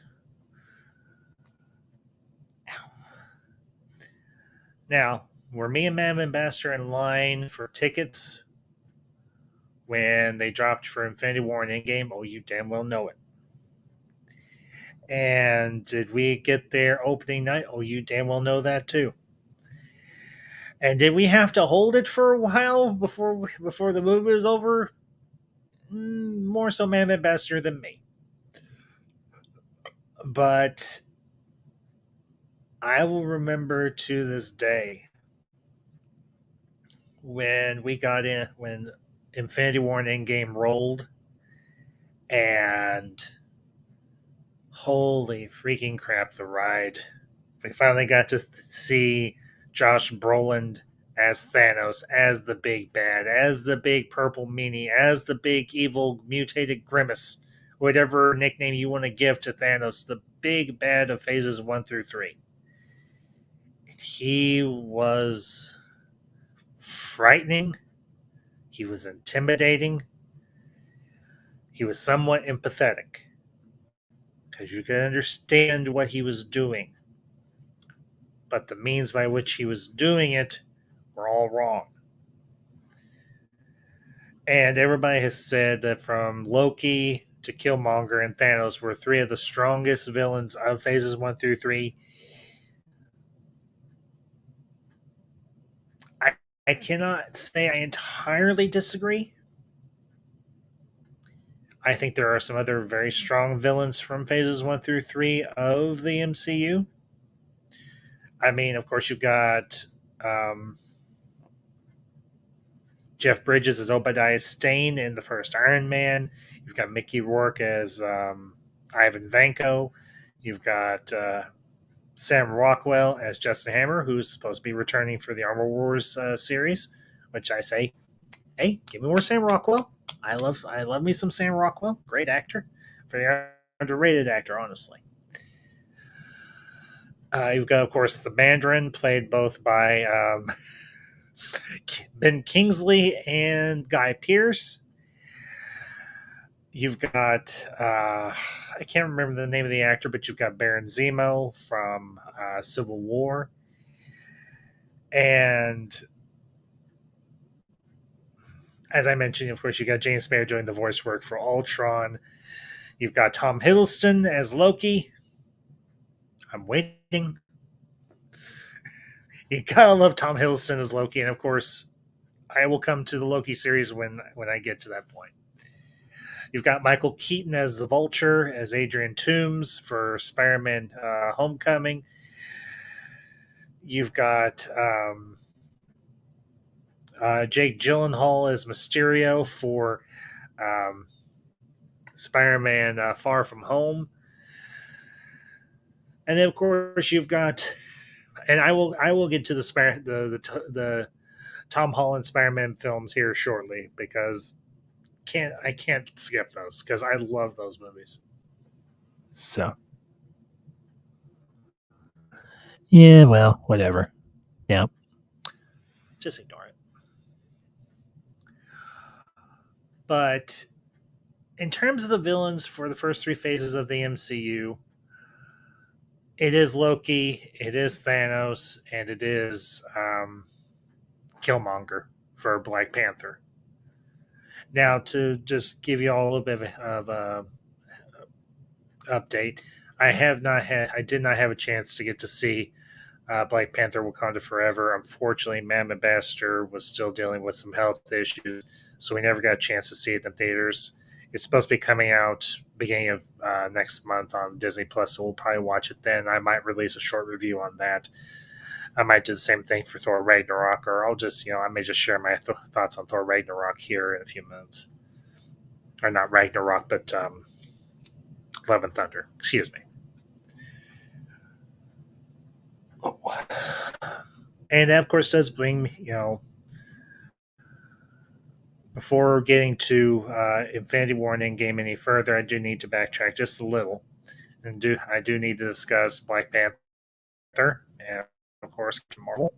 Now, were me and Mam Ambassador in line for tickets when they dropped for Infinity War and Endgame? Oh, you damn well know it. And did we get there opening night? Oh, you damn well know that too. And did we have to hold it for a while before the movie was over? More so Mam Ambassador than me. But I will remember to this day when Infinity War and Endgame rolled, and holy freaking crap, the ride. We finally got to see Josh Brolin as Thanos, as the big bad, as the big purple meanie, as the big evil mutated grimace, whatever nickname you want to give to Thanos, the big bad of phases 1 through 3. He was frightening. He was intimidating. He was somewhat empathetic because you could understand what he was doing. But the means by which he was doing it were all wrong. And everybody has said that from Loki to Killmonger and Thanos were three of the strongest villains of phases 1 through 3. I cannot say I entirely disagree. I think there are some other very strong villains from phases 1 through 3 of the MCU. I mean, of course, you've got Jeff Bridges as Obadiah Stane in the first Iron Man. You've got Mickey Rourke as Ivan Vanko. You've got Sam Rockwell as Justin Hammer, who's supposed to be returning for the Armor Wars series. Which I say, hey, give me more Sam Rockwell. I love me some Sam Rockwell. Great actor, very underrated actor, honestly. You've got, of course, the Mandarin, played both by Ben Kingsley and Guy Pearce. You've got, I can't remember the name of the actor, but you've got Baron Zemo from Civil War. And as I mentioned, of course, you got James Spader doing the voice work for Ultron. You've got Tom Hiddleston as Loki. I'm waiting. You gotta love Tom Hiddleston as Loki, and of course, I will come to the Loki series when I get to that point. You've got Michael Keaton as the Vulture, as Adrian Toomes for Spider-Man Homecoming. You've got Jake Gyllenhaal as Mysterio for um, Spider-Man: Far From Home, and then of course you've got, and I will get to the Tom Holland Spider-Man films here shortly because I can't skip those because I love those movies. So yeah, well, whatever. Yeah, just ignore it. But in terms of the villains for the first three phases of the MCU, it is Loki, it is Thanos, and it is Killmonger for Black Panther. Now, to just give you all a little bit of a update, I did not have a chance to get to see Black Panther: Wakanda Forever. Unfortunately, Mam Ambassador was still dealing with some health issues, so we never got a chance to see it in theaters. It's supposed to be coming out beginning of next month on Disney Plus, so we'll probably watch it then. I might release a short review on that. I might do the same thing for Thor Ragnarok, or I'll just, I may just share my thoughts on Thor Ragnarok here in a few minutes. Or not Ragnarok, but Love and Thunder. Excuse me. And that, of course, does bring me, before getting to Infinity War and Endgame any further, I do need to backtrack just a little, and I do need to discuss Black Panther and, of course, Marvel.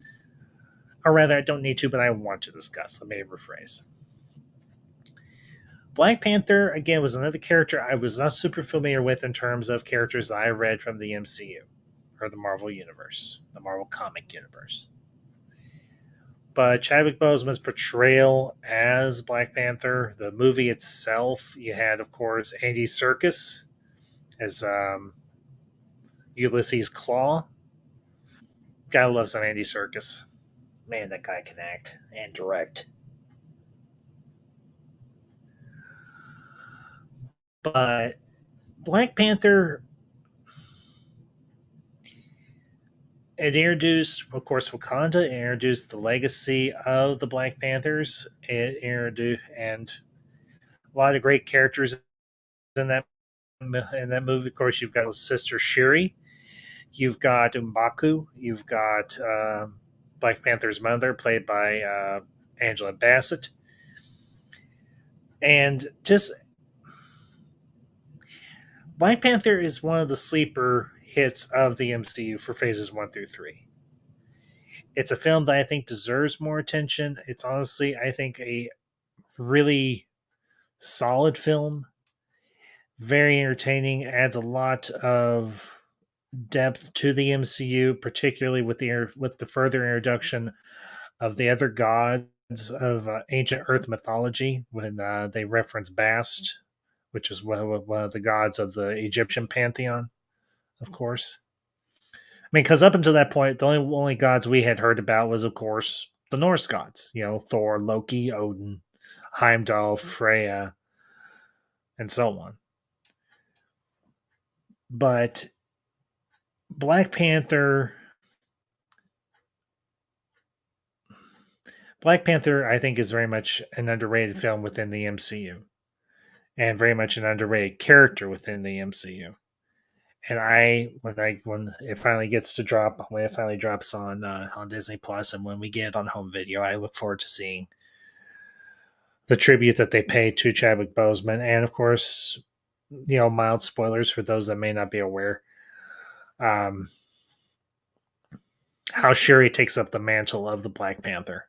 Or rather, I don't need to, but I want to discuss. Let me rephrase. Black Panther, again, was another character I was not super familiar with in terms of characters I read from the MCU or the Marvel Universe, the Marvel comic universe. But Chadwick Boseman's portrayal as Black Panther, the movie itself, you had, of course, Andy Serkis as Ulysses Claw. Gotta love some Andy Serkis. Man, that guy can act and direct. But Black Panther, it introduced, of course, Wakanda. It introduced the legacy of the Black Panthers. It introduced and a lot of great characters in that movie. Of course, you've got his sister Shuri. You've got M'Baku. You've got Black Panther's mother, played by Angela Bassett, and just Black Panther is one of the sleeper hits of the MCU for phases 1 through 3. It's a film that I think deserves more attention. It's honestly, I think, a really solid film, very entertaining, adds a lot of depth to the MCU, particularly with the further introduction of the other gods of ancient Earth mythology when they reference Bast, which is one of the gods of the Egyptian pantheon, of course. I mean, because up until that point, the only gods we had heard about was, of course, the Norse gods. Thor, Loki, Odin, Heimdall, Freya, and so on. But Black Panther, I think, is very much an underrated film within the MCU, and very much an underrated character within the MCU. And when it finally gets to drop, when it finally drops on Disney Plus, and when we get it on home video, I look forward to seeing the tribute that they pay to Chadwick Boseman, and of course, mild spoilers for those that may not be aware. How Shuri takes up the mantle of the Black Panther.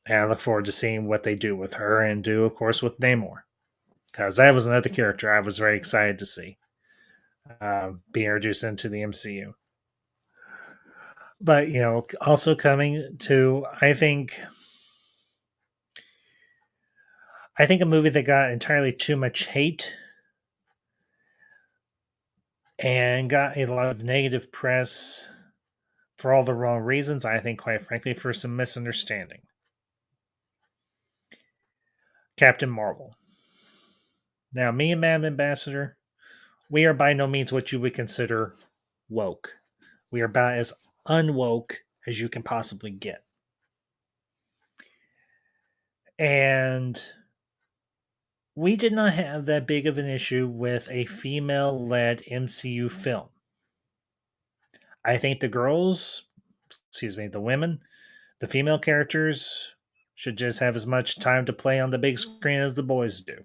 And I look forward to seeing what they do with her and do, of course, with Namor. Because that was another character I was very excited to see be introduced into the MCU. But, also coming to, I think a movie that got entirely too much hate and got a lot of negative press for all the wrong reasons, I think, quite frankly, for some misunderstanding. Captain Marvel. Now, me and Madam Ambassador, we are by no means what you would consider woke. We are about as unwoke as you can possibly get. And we did not have that big of an issue with a female led MCU film. I think the girls, excuse me, the women, the female characters should just have as much time to play on the big screen as the boys do.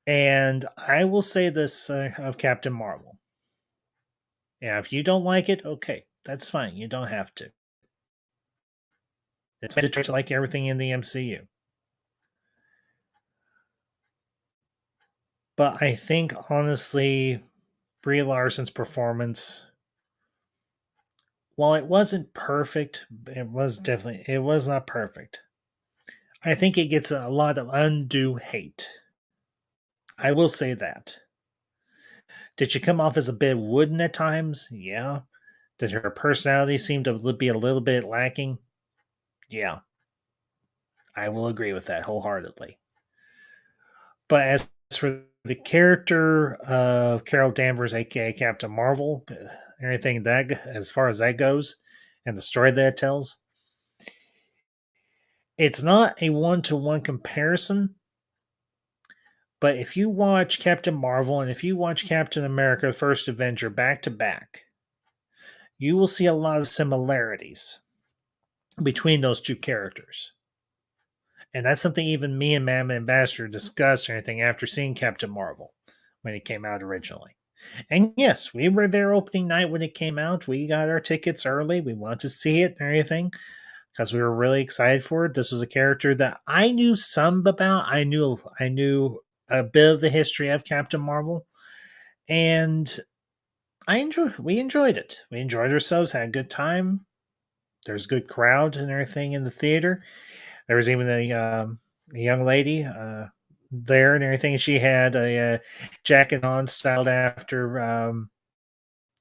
And I will say this of Captain Marvel. Yeah, if you don't like it, okay, that's fine. You don't have to. It's mandatory to like everything in the MCU. But I think, honestly, Brie Larson's performance, while it wasn't perfect, it was not perfect. I think it gets a lot of undue hate. I will say that. Did she come off as a bit wooden at times? Yeah. Did her personality seem to be a little bit lacking? Yeah. I will agree with that wholeheartedly. But as for the character of Carol Danvers, aka Captain Marvel, everything that as far as that goes, and the story that it tells, it's not a one-to-one comparison. But if you watch Captain Marvel and if you watch Captain America: First Avenger back to back, you will see a lot of similarities between those two characters. And that's something even me and Mam Ambassador discussed or anything after seeing Captain Marvel when it came out originally. And yes, we were there opening night when it came out. We got our tickets early. We wanted to see it and everything because we were really excited for it. This was a character that I knew some about. I knew a bit of the history of Captain Marvel, and we enjoyed it. We enjoyed ourselves, had a good time. There's a good crowd and everything in the theater. There was even a young lady there and everything. She had a jacket on styled after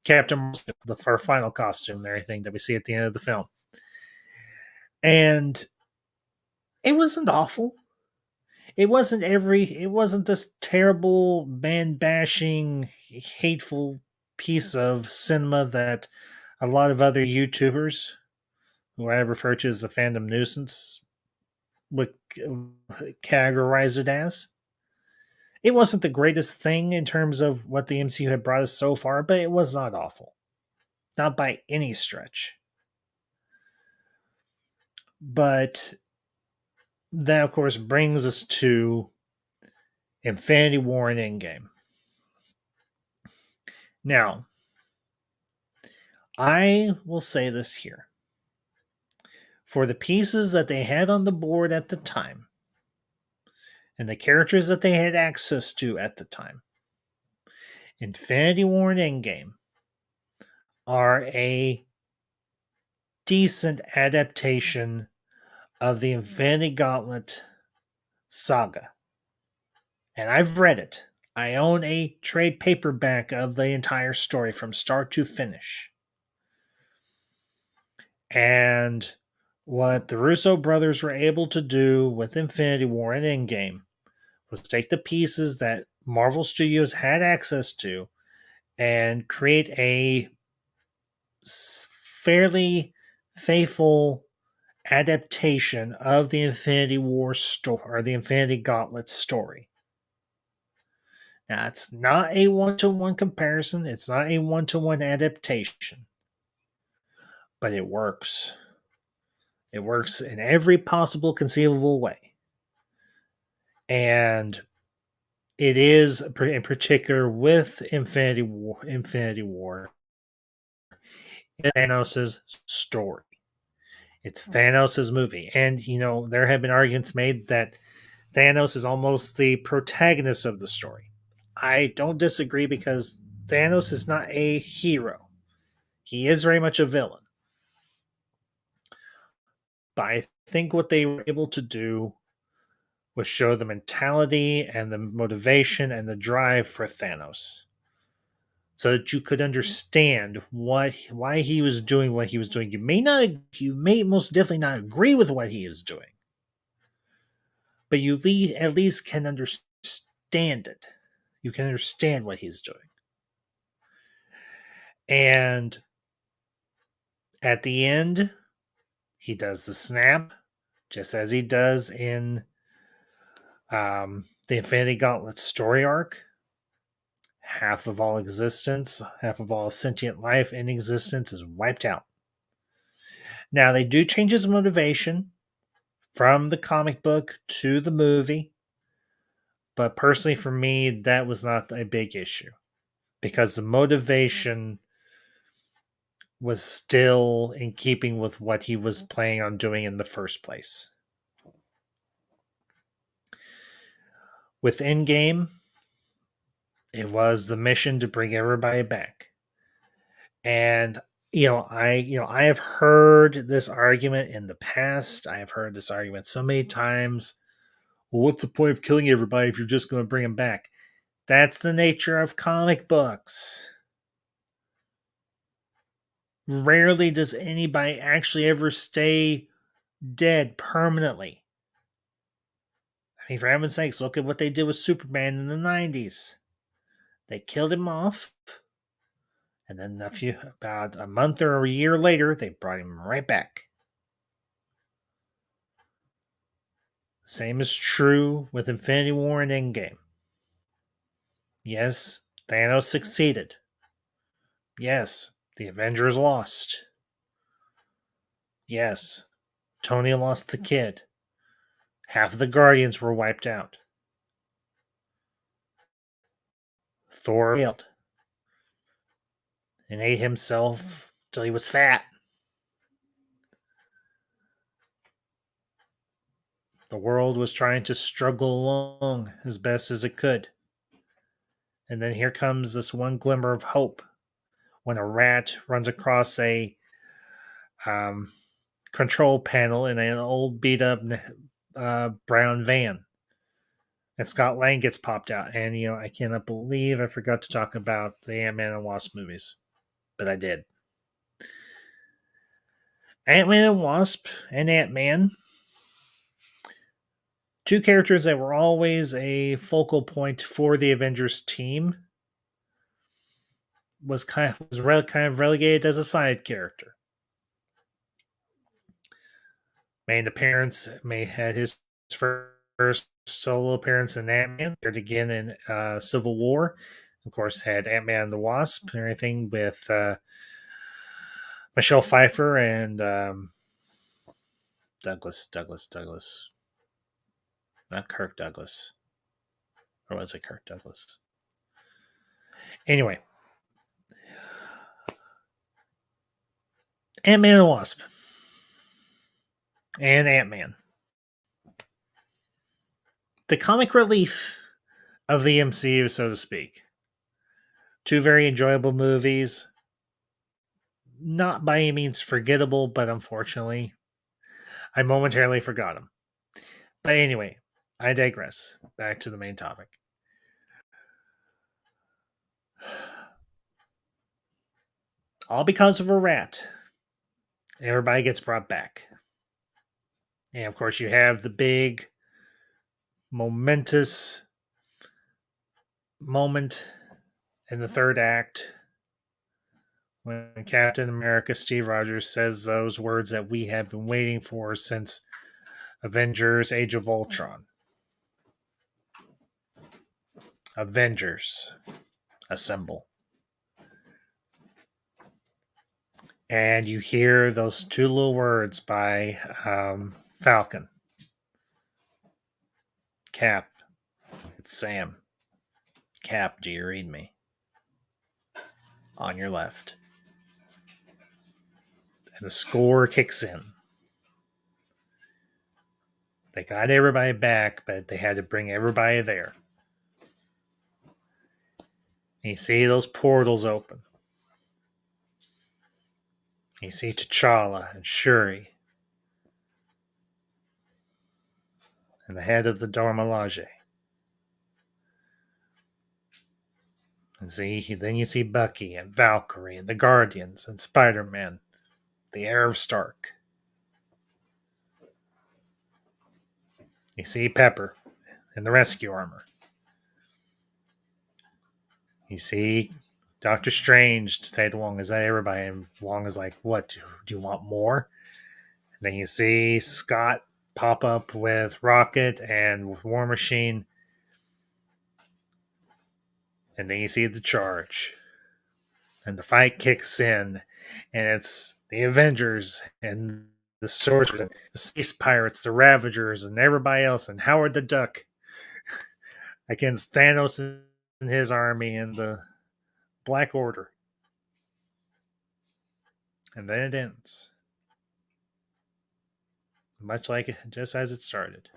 Captain Marvel, her final costume and everything that we see at the end of the film. And it wasn't awful. It wasn't this terrible man bashing, hateful piece of cinema that a lot of other YouTubers, who I refer to as the fandom nuisance, would categorize it as. It wasn't the greatest thing in terms of what the MCU had brought us so far, but it was not awful. Not by any stretch. But that, of course, brings us to Infinity War and Endgame. Now, I will say this here. For the pieces that they had on the board at the time, and the characters that they had access to at the time, Infinity War and Endgame are a decent adaptation of the Infinity Gauntlet saga. And I've read it. I own a trade paperback of the entire story from start to finish. And what the Russo brothers were able to do with Infinity War and Endgame was take the pieces that Marvel Studios had access to and create a fairly faithful adaptation of the Infinity War story, or the Infinity Gauntlet story. Now, it's not a one-to-one comparison. It's not a one-to-one adaptation. But it works. It works in every possible conceivable way. And it is, in particular, with Infinity War, Thanos' story. It's Thanos' movie. And, there have been arguments made that Thanos is almost the protagonist of the story. I don't disagree because Thanos is not a hero. He is very much a villain. But I think what they were able to do was show the mentality and the motivation and the drive for Thanos, so that you could understand why he was doing what he was doing. You may most definitely not agree with what he is doing, but you at least can understand it. You can understand what he's doing. And At the end, he does the snap, just as he does in the Infinity Gauntlet story arc. Half of all existence, half of all sentient life in existence is wiped out. Now, they do change his motivation from the comic book to the movie, but personally, for me, that was not a big issue because the motivation was still in keeping with what he was planning on doing in the first place. With Endgame, it was the mission to bring everybody back. And I have heard this argument in the past. I have heard this argument so many times. Well, what's the point of killing everybody if you're just going to bring them back? That's the nature of comic books. Rarely does anybody actually ever stay dead permanently. I mean, for heaven's sakes, look at what they did with Superman in the 90s. They killed him off, and then about a month or a year later, they brought him right back. Same is true with Infinity War and Endgame. Yes, Thanos succeeded. Yes, the Avengers lost. Yes, Tony lost the kid. Half of the Guardians were wiped out. Thor failed and ate himself till he was fat. The world was trying to struggle along as best as it could. And then here comes this one glimmer of hope when a rat runs across a control panel in an old beat up brown van. And Scott Lang gets popped out. And, I cannot believe I forgot to talk about the Ant-Man and Wasp movies. But I did. Ant-Man and Wasp and Ant-Man, two characters that were always a focal point for the Avengers team, was kind of relegated as a side character. Made an appearance, had his first solo appearance in Ant-Man, appeared again in Civil War. Of course, had Ant-Man and the Wasp and everything with Michelle Pfeiffer and Douglas. Not Kirk Douglas. Or was it Kirk Douglas? Anyway. Ant-Man and the Wasp. And Ant-Man. The comic relief of the MCU, so to speak. Two very enjoyable movies. Not by any means forgettable, but unfortunately, I momentarily forgot them. But anyway, I digress. Back to the main topic. All because of a rat. Everybody gets brought back. And of course, you have the big, momentous moment in the third act when Captain America Steve Rogers says those words that we have been waiting for since Avengers Age of Ultron. Avengers, assemble. And you hear those two little words by Falcon. Cap, it's Sam. Cap, do you read me? On your left. And the score kicks in. They got everybody back, but they had to bring everybody there. And you see those portals open. You see T'Challa and Shuri. And the head of the Dora Milaje. And then you see Bucky and Valkyrie and the Guardians and Spider-Man, the heir of Stark. You see Pepper in the rescue armor. You see Doctor Strange to say to Wong, is that everybody? And Wong is like, what? Do you want more? And then you see Scott pop up with Rocket and with War Machine. And then you see the charge. And the fight kicks in. And it's the Avengers and the Sorcerers, the Space Pirates, the Ravagers, and everybody else, and Howard the Duck against Thanos and his army and the Black Order. And then it ends. Much like it, just as it started.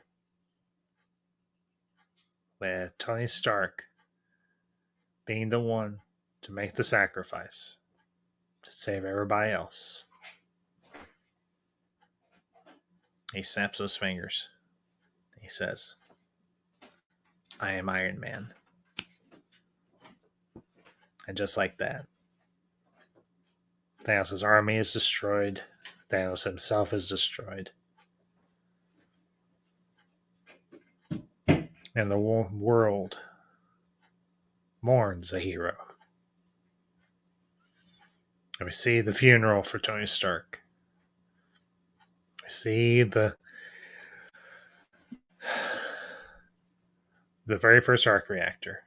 With Tony Stark being the one to make the sacrifice to save everybody else. He snaps those fingers. He says, I am Iron Man. And just like that, Thanos' army is destroyed. Thanos himself is destroyed. And the world mourns a hero. And we see the funeral for Tony Stark. We see the very first arc reactor.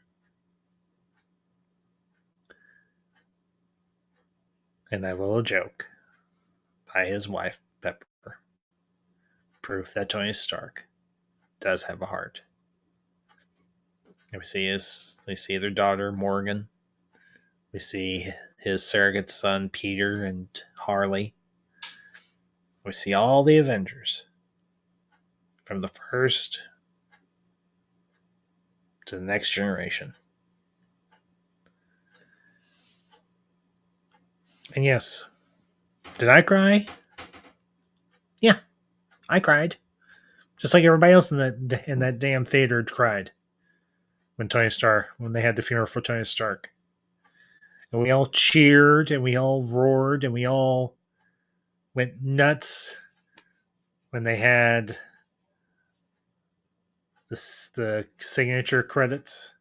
And that little joke by his wife, Pepper. Proof that Tony Stark does have a heart. And we see their daughter, Morgan. We see his surrogate son, Peter, and Harley. We see all the Avengers. From the first to the next generation. And yes, did I cry? Yeah, I cried. Just like everybody else in that damn theater cried when they had the funeral for Tony Stark. And we all cheered and we all roared and we all went nuts when they had the signature credits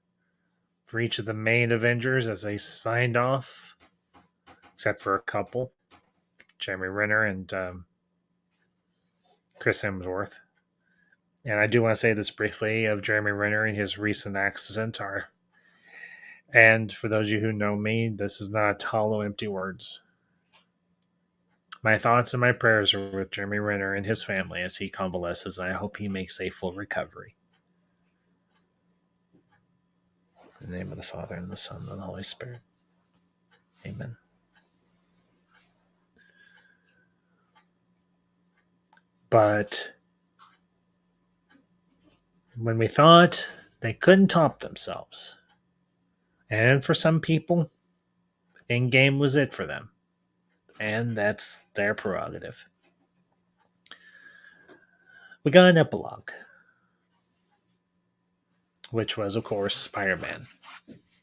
for each of the main Avengers as they signed off, except for a couple, Jeremy Renner and Chris Hemsworth. And I do want to say this briefly of Jeremy Renner and his recent accident. And for those of you who know me, this is not hollow, empty words. My thoughts and my prayers are with Jeremy Renner and his family as he convalesces, and I hope he makes a full recovery. In the name of the Father, and the Son, and the Holy Spirit. Amen. But when we thought they couldn't top themselves, and for some people, Endgame was it for them, and that's their prerogative. We got an epilogue, which was, of course, Spider-Man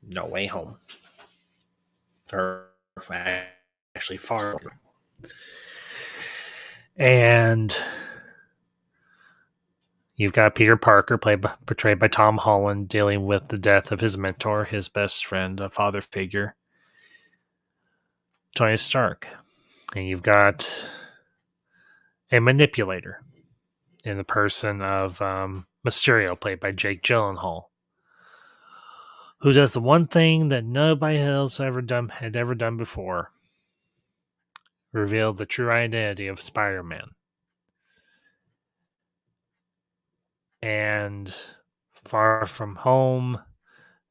No Way Home. Or actually Far Home. And you've got Peter Parker, portrayed by Tom Holland, dealing with the death of his mentor, his best friend, a father figure, Tony Stark. And you've got a manipulator in the person of Mysterio, played by Jake Gyllenhaal, who does the one thing that nobody else had ever done before: reveal the true identity of Spider-Man. And Far From Home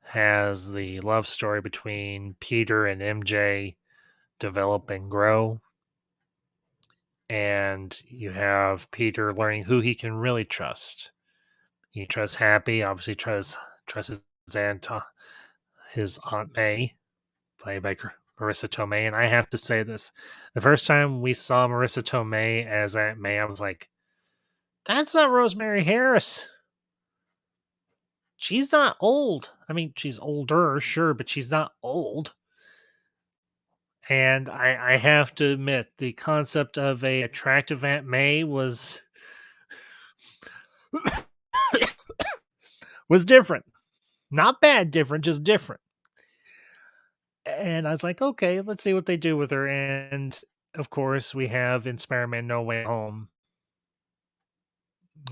has the love story between Peter and MJ develop and grow. And you have Peter learning who he can really trust. He trusts Happy, obviously trusts his Aunt May, played by Marissa Tomei. And I have to say this. The first time we saw Marissa Tomei as Aunt May, I was like, that's not Rosemary Harris. She's not old. I mean, she's older, sure, but she's not old. And I have to admit, the concept of a attractive Aunt May was different. Not bad different, just different. And I was like, okay, let's see what they do with her. And of course, we have in Spider-Man No Way Home,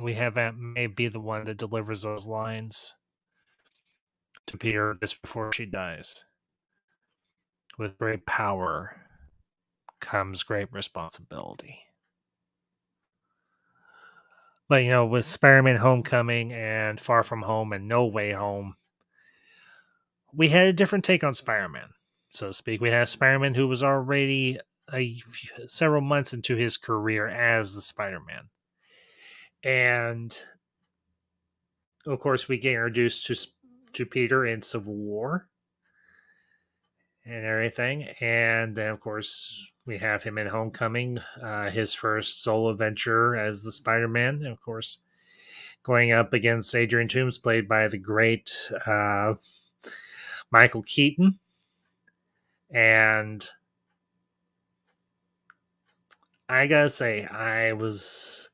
we have Aunt May be the one that delivers those lines to Peter just before she dies. With great power comes great responsibility. But with Spider-Man Homecoming and Far From Home and No Way Home, we had a different take on Spider-Man, so to speak. We had Spider-Man who was already several months into his career as the Spider-Man. And of course, we get introduced to Peter in Civil War and everything. And then, of course, we have him in Homecoming, his first solo adventure as the Spider-Man. And of course, going up against Adrian Toomes, played by the great Michael Keaton. And I gotta say, I was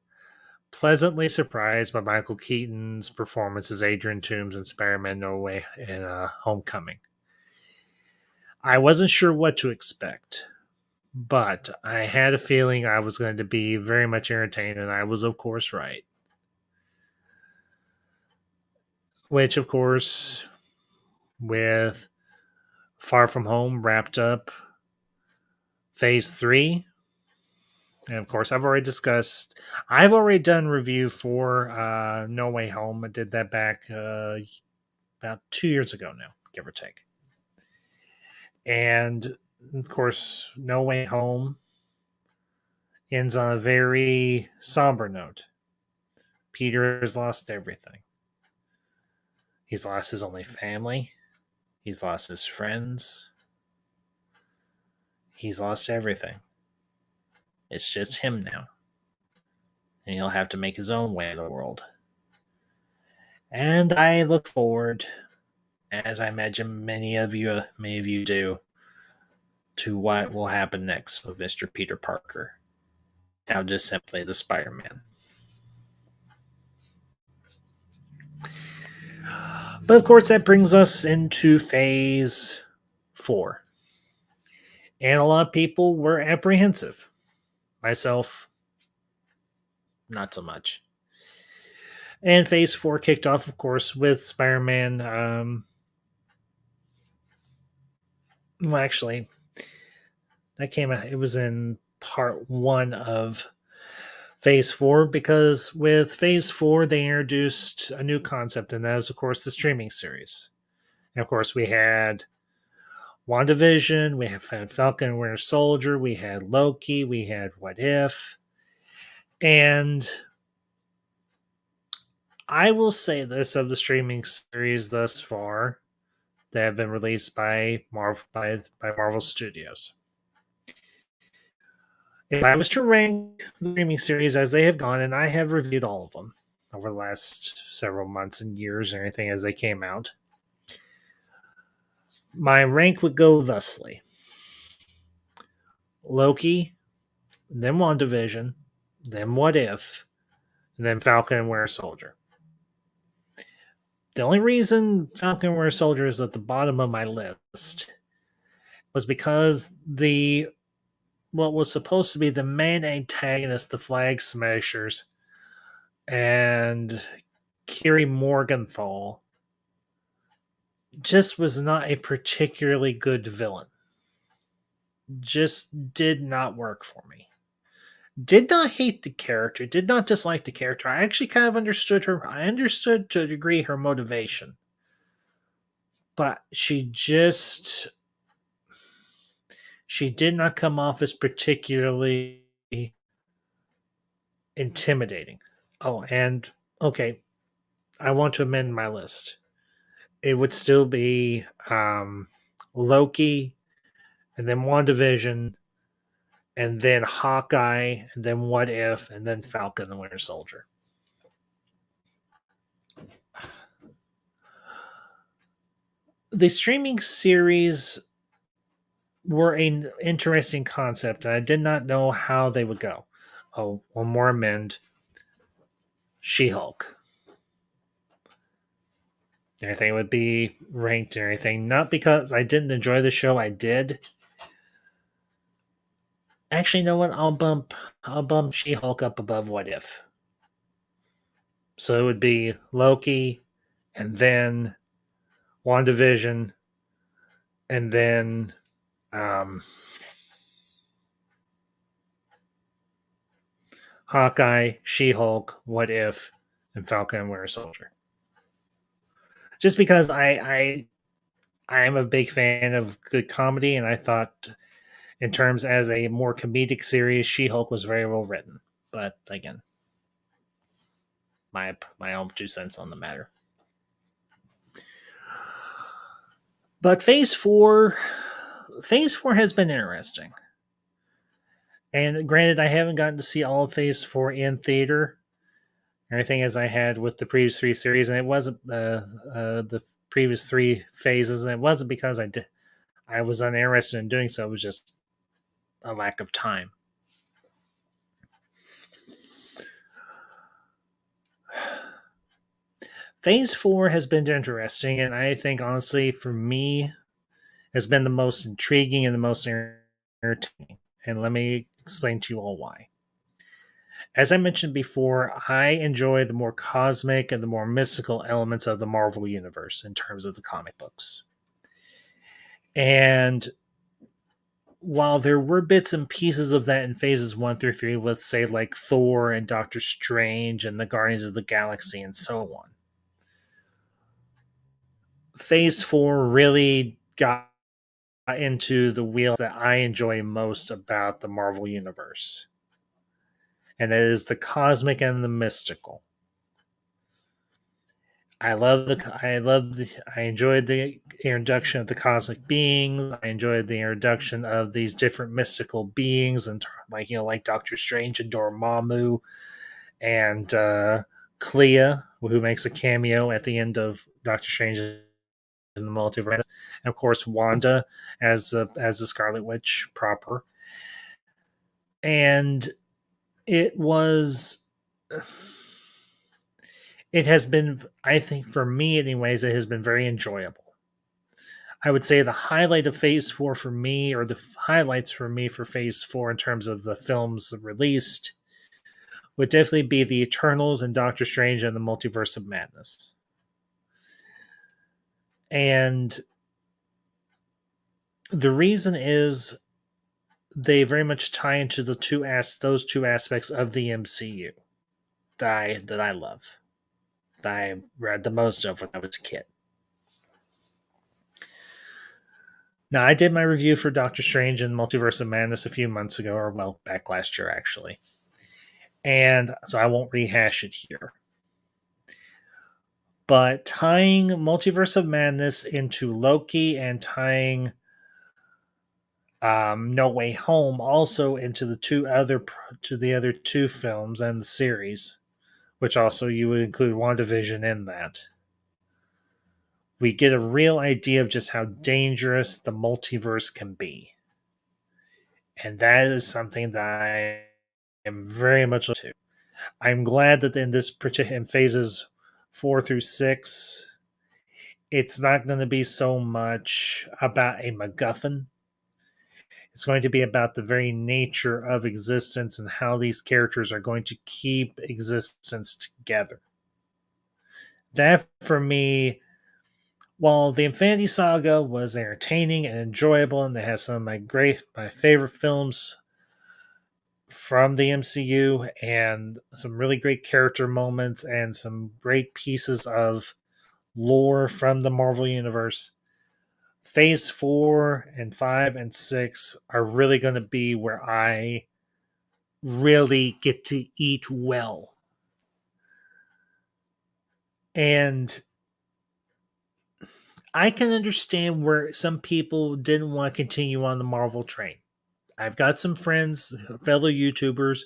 pleasantly surprised by Michael Keaton's performance as Adrian Toomes in Spider-Man No Way in Homecoming. I wasn't sure what to expect, but I had a feeling I was going to be very much entertained, and I was, of course, right. Which, of course, with Far From Home wrapped up Phase 3. And of course, I've already done review for No Way Home. I did that back about 2 years ago now, give or take. And of course, No Way Home ends on a very somber note. Peter has lost everything. He's lost his only family. He's lost his friends. He's lost everything. It's just him now. And he'll have to make his own way in the world. And I look forward, as I imagine many of you do, to what will happen next with Mr. Peter Parker. Now just simply the Spider-Man. But of course, that brings us into Phase 4. And a lot of people were apprehensive. Myself, not so much. And Phase 4 kicked off, of course, with Spider-Man. Well, actually, that came out, it was in part 1 of Phase 4, because with Phase 4, they introduced a new concept, and that was, of course, the streaming series. And of course, we had WandaVision, we had Falcon and Winter Soldier, we had Loki, we had What If. And I will say this of the streaming series thus far that have been released by Marvel Studios. If I was to rank the streaming series as they have gone, and I have reviewed all of them over the last several months and years and everything as they came out, my rank would go thusly: Loki, then WandaVision, then What If, and then Falcon and Winter Soldier. The only reason Falcon and Winter Soldier is at the bottom of my list was because what was supposed to be the main antagonist, the Flag Smashers, and Kiri Morgenthau, just was not a particularly good villain. Just did not work for me. Did not hate the character, did not dislike the character. I actually kind of understood her. I understood to a degree her motivation. But she did not come off as particularly intimidating. Oh, and okay, I want to amend my list. It would still be Loki, and then WandaVision, and then Hawkeye, and then What If, and then Falcon and the Winter Soldier. The streaming series were an interesting concept, and I did not know how they would go. Oh, one more amend. She-Hulk. anything would be ranked or anything. Not because I didn't enjoy the show, I did. Actually, you know what? I'll bump She-Hulk up above What If. So it would be Loki, and then WandaVision, and then um, Hawkeye, She-Hulk, What If, and Falcon and Winter Soldier. Just because I am a big fan of good comedy, and I thought in terms as a more comedic series, She-Hulk was very well written. But again, my own 2 cents on the matter. But Phase 4 has been interesting. And granted, I haven't gotten to see all of Phase 4 in theater, everything as I had with the previous 3 series, and it wasn't the previous 3 phases, and it wasn't because I was uninterested in doing so. It was just a lack of time. Phase 4 has been interesting, and I think honestly, for me, has been the most intriguing and the most entertaining. And let me explain to you all why. As I mentioned before, I enjoy the more cosmic and the more mystical elements of the Marvel Universe in terms of the comic books. And while there were bits and pieces of that in phases 1 through 3, with, say, like Thor and Doctor Strange and the Guardians of the Galaxy and so on, Phase 4 really got into the wheels that I enjoy most about the Marvel Universe. And it is the cosmic and the mystical. I enjoyed the introduction of the cosmic beings. I enjoyed the introduction of these different mystical beings, and like Doctor Strange and Dormammu, and Clea, who makes a cameo at the end of Doctor Strange in the Multiverse, and of course Wanda as the Scarlet Witch proper. And it was it has been, I think, for me anyways, it has been very enjoyable. I would say the highlight of Phase 4 for me, or the highlights for me for Phase 4 in terms of the films released, would definitely be the Eternals and Doctor Strange and the Multiverse of Madness. And the reason is they very much tie into those two aspects of the MCU that I love, that I read the most of when I was a kid. Now, I did my review for Doctor Strange and Multiverse of Madness a few months ago, or well, back last year actually. And so I won't rehash it here. But tying Multiverse of Madness into Loki and tying No Way Home also into the other 2 films and the series, which also you would include WandaVision in that, we get a real idea of just how dangerous the multiverse can be. And that is something that I am very much into. I'm glad that in phases 4 through 6, it's not going to be so much about a MacGuffin. It's going to be about the very nature of existence and how these characters are going to keep existence together. That, for me, while the Infinity Saga was entertaining and enjoyable, and it has some of my favorite films from the MCU, and some really great character moments and some great pieces of lore from the Marvel Universe, Phase 4 and 5 and 6 are really going to be where I really get to eat well. And I can understand where some people didn't want to continue on the Marvel train. I've got some friends, fellow YouTubers,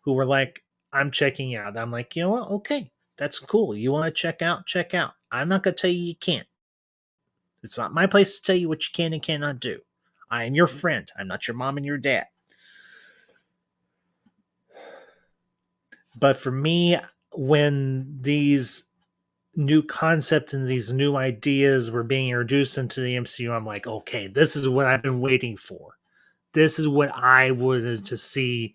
who were like, I'm checking out. I'm like, you know what? Okay, that's cool. You want to check out? Check out. I'm not going to tell you can't. It's not my place to tell you what you can and cannot do. I am your friend. I'm not your mom and your dad. But for me, when these new concepts and these new ideas were being introduced into the MCU, I'm like, okay, this is what I've been waiting for. This is what I wanted to see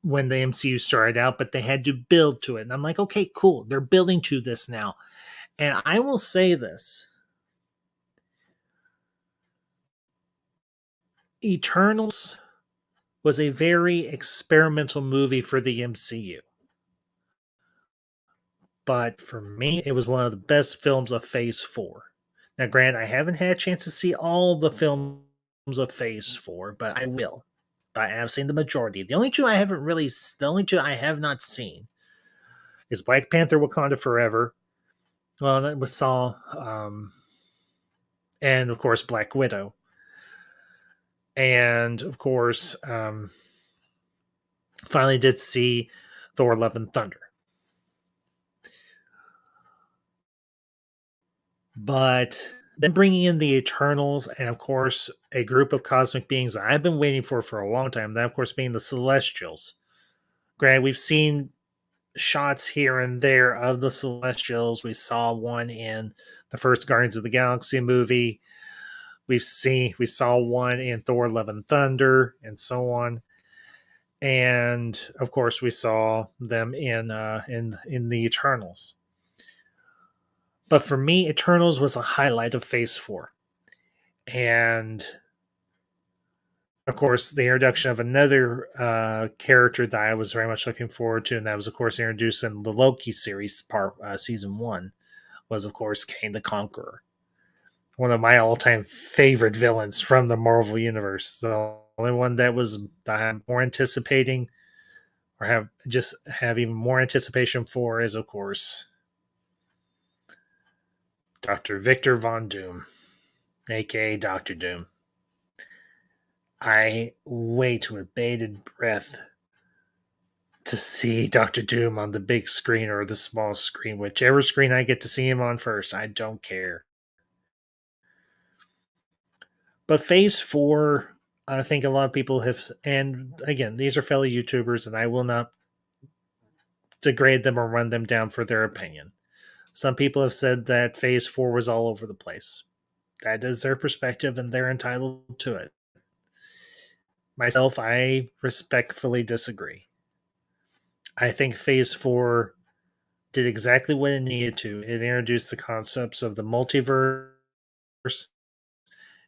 when the MCU started out, but they had to build to it. And I'm like, okay, cool. They're building to this now. And I will say this Eternals was a very experimental movie for the MCU. But for me, it was one of the best films of Phase 4. Now, Grant, I haven't had a chance to see all the films of Phase 4, but I will. But I have seen the majority. The only two I have not seen is Black Panther Wakanda Forever. Well, that was Saw, and of course, Black Widow. And of course, finally did see Thor Love and Thunder. But then bringing in the Eternals and, of course, a group of cosmic beings that I've been waiting for a long time, that, of course, being the Celestials. Granted, we've seen shots here and there of the Celestials. We saw one in the first Guardians of the Galaxy movie. We saw one in Thor: Love and Thunder, and so on. And of course, we saw them in the Eternals. But for me, Eternals was a highlight of Phase 4. And of course, the introduction of another character that I was very much looking forward to, and that was, of course, introduced in the Loki series, season 1, was, of course, Kang the Conqueror. One of my all-time favorite villains from the Marvel Universe. The only one that I'm more anticipating, or have even more anticipation for, is, of course, Dr. Victor Von Doom, aka Doctor Doom. I wait with bated breath to see Doctor Doom on the big screen or the small screen, whichever screen I get to see him on first. I don't care. But Phase 4, I think a lot of people have, and again, these are fellow YouTubers, and I will not degrade them or run them down for their opinion. Some people have said that Phase 4 was all over the place. That is their perspective, and they're entitled to it. Myself, I respectfully disagree. I think Phase 4 did exactly what it needed to. It introduced the concepts of the multiverse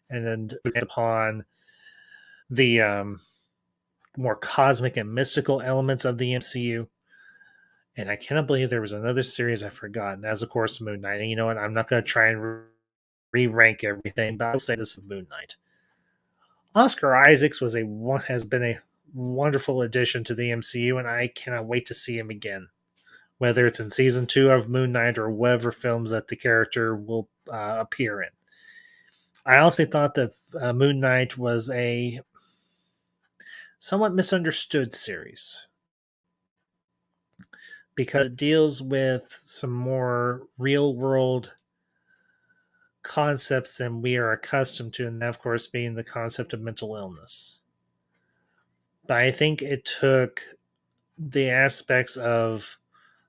and then upon the more cosmic and mystical elements of the MCU. And I cannot believe there was another series I forgot, and that's, of course, Moon Knight. And you know what? I'm not going to try and re-rank everything, but I'll say this is Moon Knight. Oscar Isaacs has been a wonderful addition to the MCU, and I cannot wait to see him again, whether it's in season 2 of Moon Knight or whatever films that the character will appear in. I also thought that Moon Knight was a somewhat misunderstood series because it deals with some more real world concepts than we are accustomed to, and that, of course, being the concept of mental illness. But I think it took the aspects of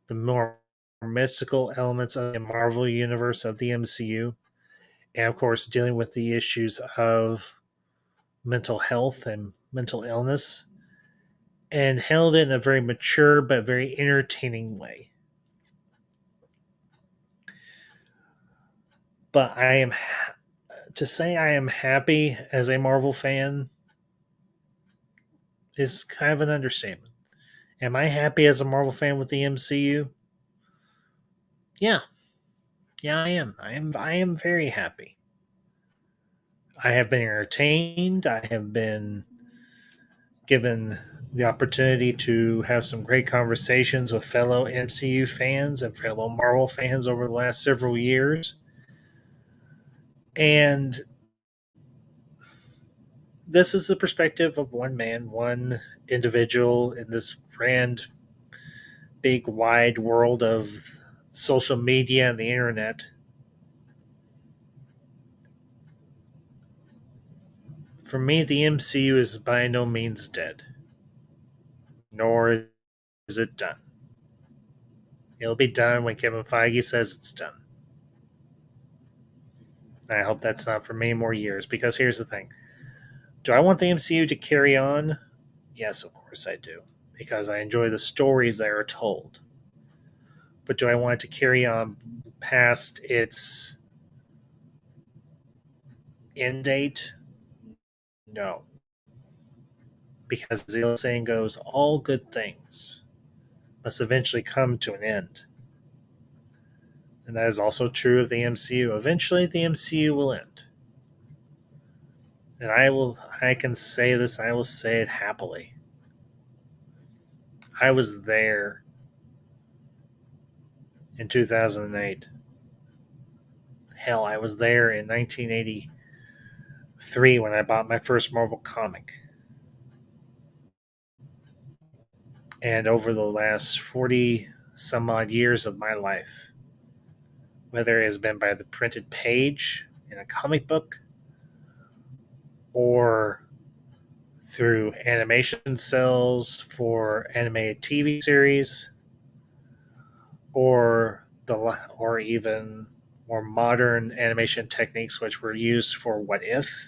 the more mystical elements of the Marvel universe of the MCU, and of course, dealing with the issues of mental health and mental illness, and held it in a very mature but very entertaining way. But to say I am happy as a Marvel fan is kind of an understatement. Am I happy as a Marvel fan with the MCU? Yeah. Yeah, I am. I am very happy. I have been entertained. I have been given the opportunity to have some great conversations with fellow MCU fans and fellow Marvel fans over the last several years. And this is the perspective of one man, one individual in this grand, big, wide world of social media and the internet. For me, the MCU is by no means dead, nor is it done. It'll be done when Kevin Feige says it's done. I hope that's not for many more years, because here's the thing. Do I want the MCU to carry on? Yes, of course I do, because I enjoy the stories that are told. But do I want it to carry on past its end date? No. Because the old saying goes, all good things must eventually come to an end. And that is also true of the MCU. Eventually, the MCU will end. And I can say this, I will say it happily. I was there in 2008. Hell, I was there in 1983 when I bought my first Marvel comic. And over the last 40 some odd years of my life, whether it has been by the printed page in a comic book or through animation cells for animated TV series, or even more modern animation techniques which were used for What If,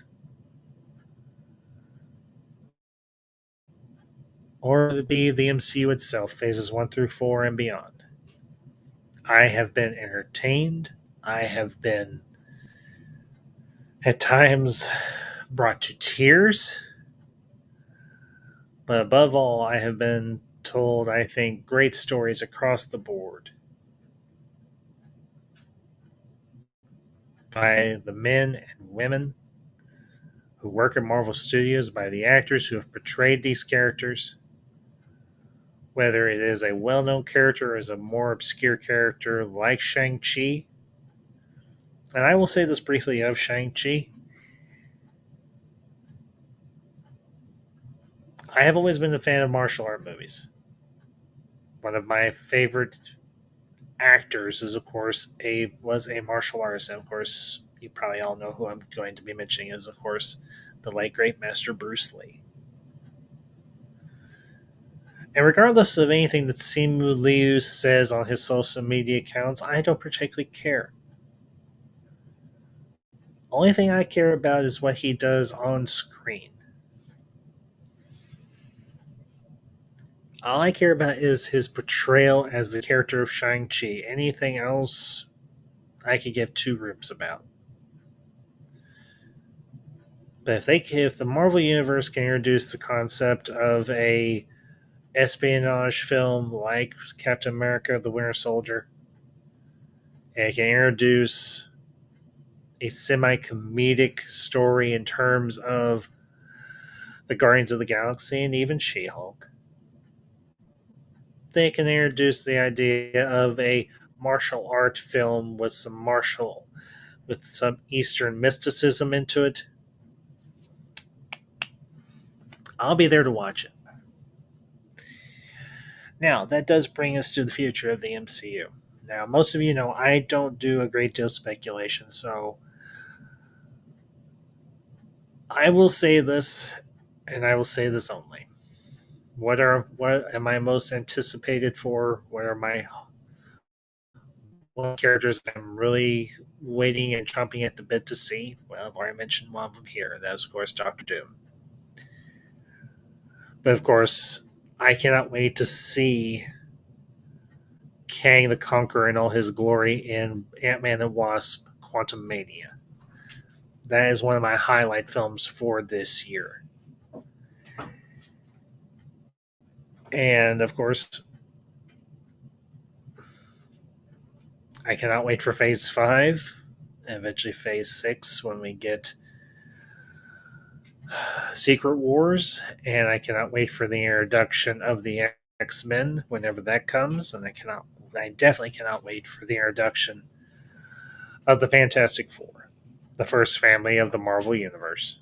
or be the MCU itself, phases 1 through 4 and beyond. I have been entertained. I have been at times brought to tears. But above all, I have been told, I think, great stories across the board by the men and women who work at Marvel Studios, by the actors who have portrayed these characters, whether it is a well known character or is a more obscure character like Shang-Chi. And I will say this briefly of Shang-Chi. I have always been a fan of martial art movies. One of my favorite actors is, of course, was a martial artist. And of course, you probably all know who I'm going to be mentioning is, of course, the late great Master Bruce Lee. And regardless of anything that Simu Liu says on his social media accounts, I don't particularly care. Only thing I care about is what he does on screen. All I care about is his portrayal as the character of Shang-Chi. Anything else, I could give two roots about. But if the Marvel Universe can introduce the concept of a espionage film like Captain America: The Winter Soldier, and it can introduce a semi-comedic story in terms of the Guardians of the Galaxy and even She-Hulk, they can introduce the idea of a martial art film with some Eastern mysticism into it. I'll be there to watch it. Now, that does bring us to the future of the MCU. Now, most of you know I don't do a great deal of speculation, so I will say this, and I will say this only. What am I most anticipated for? What are my characters I'm really waiting and chomping at the bit to see? Well, I've already mentioned one of them here. That's, of course, Doctor Doom. But, of course, I cannot wait to see Kang the Conqueror in all his glory in Ant-Man and Wasp: Quantum Mania. That is one of my highlight films for this year. And, of course, I cannot wait for Phase 5, and eventually Phase 6 when we get Secret Wars, and I cannot wait for the introduction of the X-Men whenever that comes, and I definitely cannot wait for the introduction of the Fantastic Four, the first family of the Marvel Universe.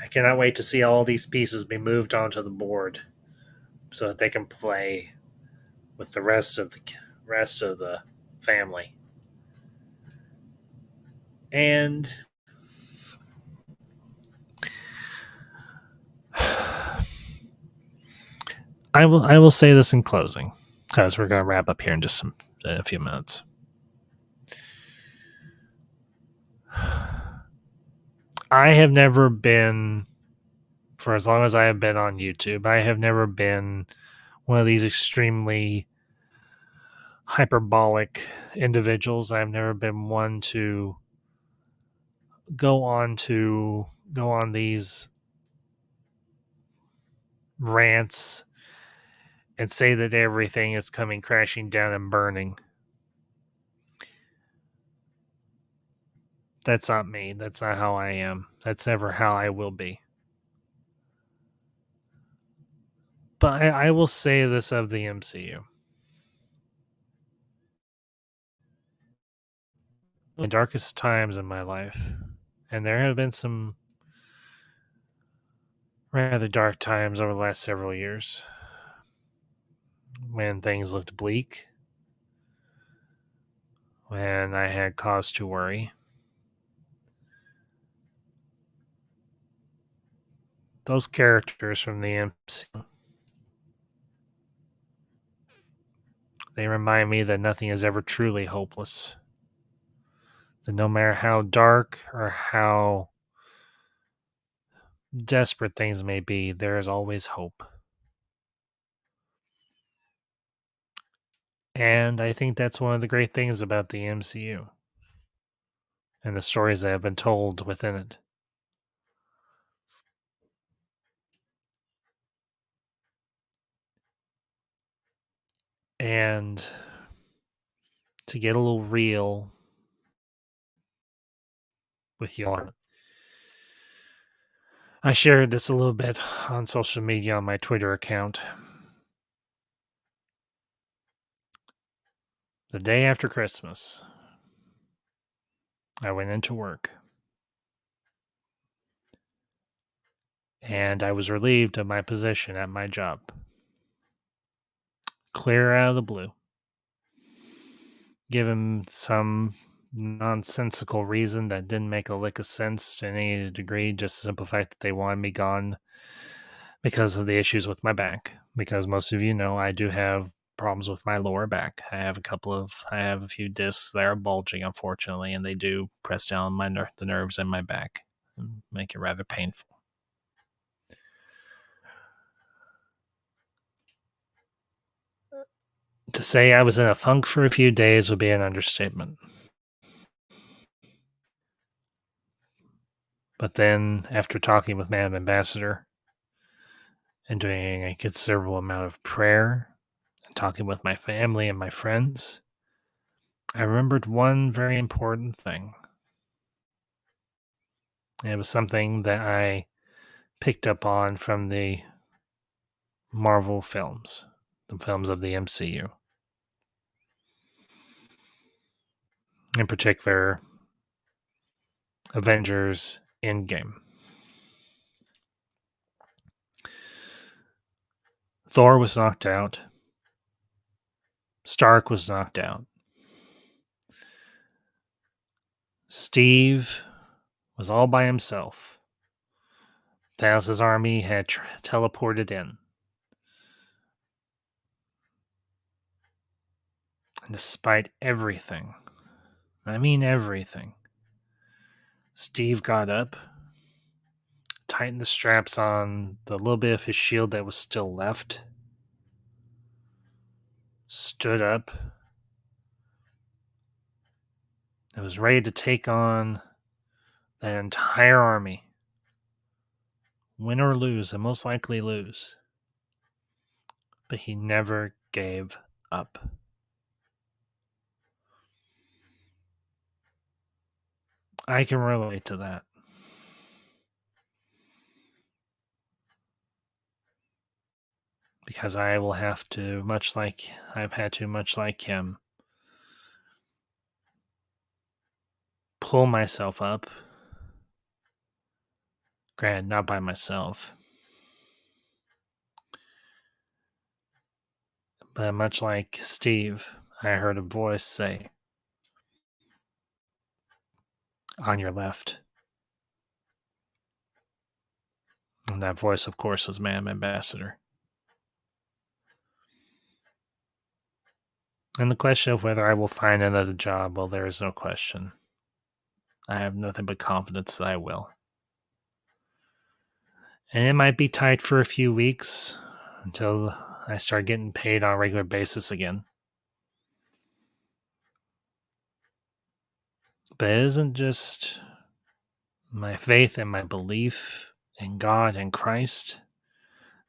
I cannot wait to see all these pieces be moved onto the board so that they can play with the rest of the family. And I will say this in closing, because we're going to wrap up here in just a few minutes. I have never been, for as long as I have been on YouTube, I have never been one of these extremely hyperbolic individuals. I've never been one to go on these rants and say that everything is coming crashing down and burning. That's not me. That's not how I am. That's never how I will be. But I will say this of the MCU. The darkest times in my life, and there have been some rather dark times over the last several years when things looked bleak, when I had cause to worry. Those characters from the MCU, they remind me that nothing is ever truly hopeless. That no matter how dark or how desperate things may be, there is always hope. And I think that's one of the great things about the MCU and the stories that have been told within it. And to get a little real with you all, I shared this a little bit on social media on my Twitter account. The day after Christmas, I went into work and I was relieved of my position at my job. Clear out of the blue. Given some nonsensical reason that didn't make a lick of sense to any degree, just the simple fact that they wanted me gone because of the issues with my back. Because most of you know I do have problems with my lower back. I have a few discs that are bulging, unfortunately, and they do press down the nerves in my back and make it rather painful. To say I was in a funk for a few days would be an understatement. But then, after talking with Madam Ambassador and doing a considerable amount of prayer and talking with my family and my friends, I remembered one very important thing. And it was something that I picked up on from the Marvel films, the films of the MCU. In particular, Avengers Endgame. Thor was knocked out. Stark was knocked out. Steve was all by himself. Thanos' army had teleported in. And despite everything, I mean everything, Steve got up, tightened the straps on the little bit of his shield that was still left, stood up, and was ready to take on that entire army. Win or lose, and most likely lose. But he never gave up. I can relate to that. Because I will have to, much like him, pull myself up. Granted, not by myself. But much like Steve, I heard a voice say, "On your left." And that voice, of course, was Madam Ambassador. And the question of whether I will find another job, well, there is no question. I have nothing but confidence that I will. And it might be tight for a few weeks until I start getting paid on a regular basis again. But it isn't just my faith and my belief in God and Christ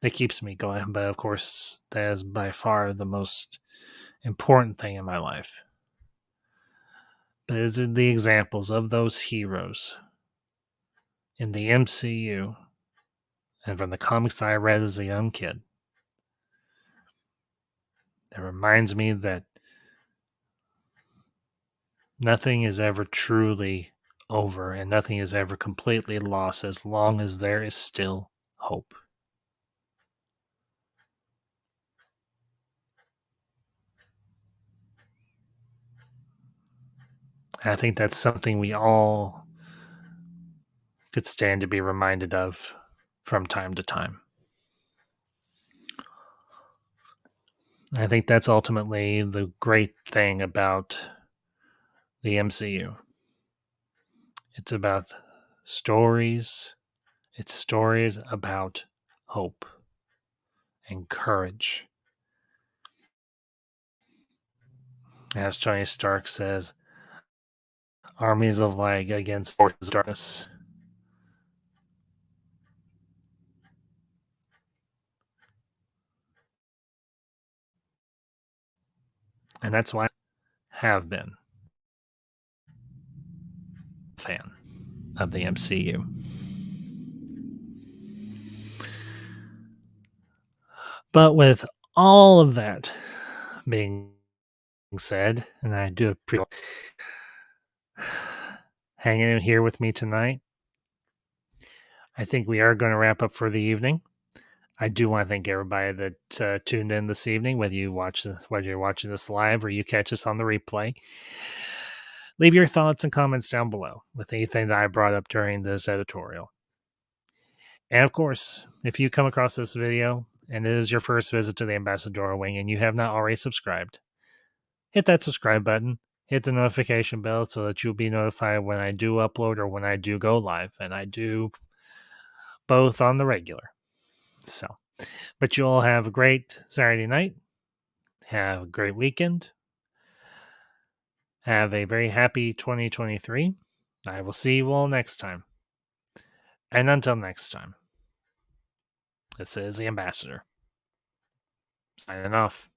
that keeps me going. But of course, that is by far the most important thing in my life. But it's the examples of those heroes in the MCU and from the comics I read as a young kid that reminds me that nothing is ever truly over and nothing is ever completely lost as long as there is still hope. And I think that's something we all could stand to be reminded of from time to time. I think that's ultimately the great thing about the MCU. It's about stories, it's stories about hope and courage. As Tony Stark says, armies of light against forces of darkness. And that's why I have been a fan of the MCU. But with all of that being said, and I do appreciate hanging in here with me tonight, I think we are going to wrap up for the evening. I do want to thank everybody that tuned in this evening, whether you're watching this live or you catch us on the replay. Leave your thoughts and comments down below with anything that I brought up during this editorial. And of course, if you come across this video and it is your first visit to the Ambassadorial Wing and you have not already subscribed, hit that subscribe button, hit the notification bell so that you'll be notified when I do upload or when I do go live. And I do both on the regular. So, but you all have a great Saturday night. Have a great weekend. Have a very happy 2023. I will see you all next time. And until next time, this is the Ambassador signing off.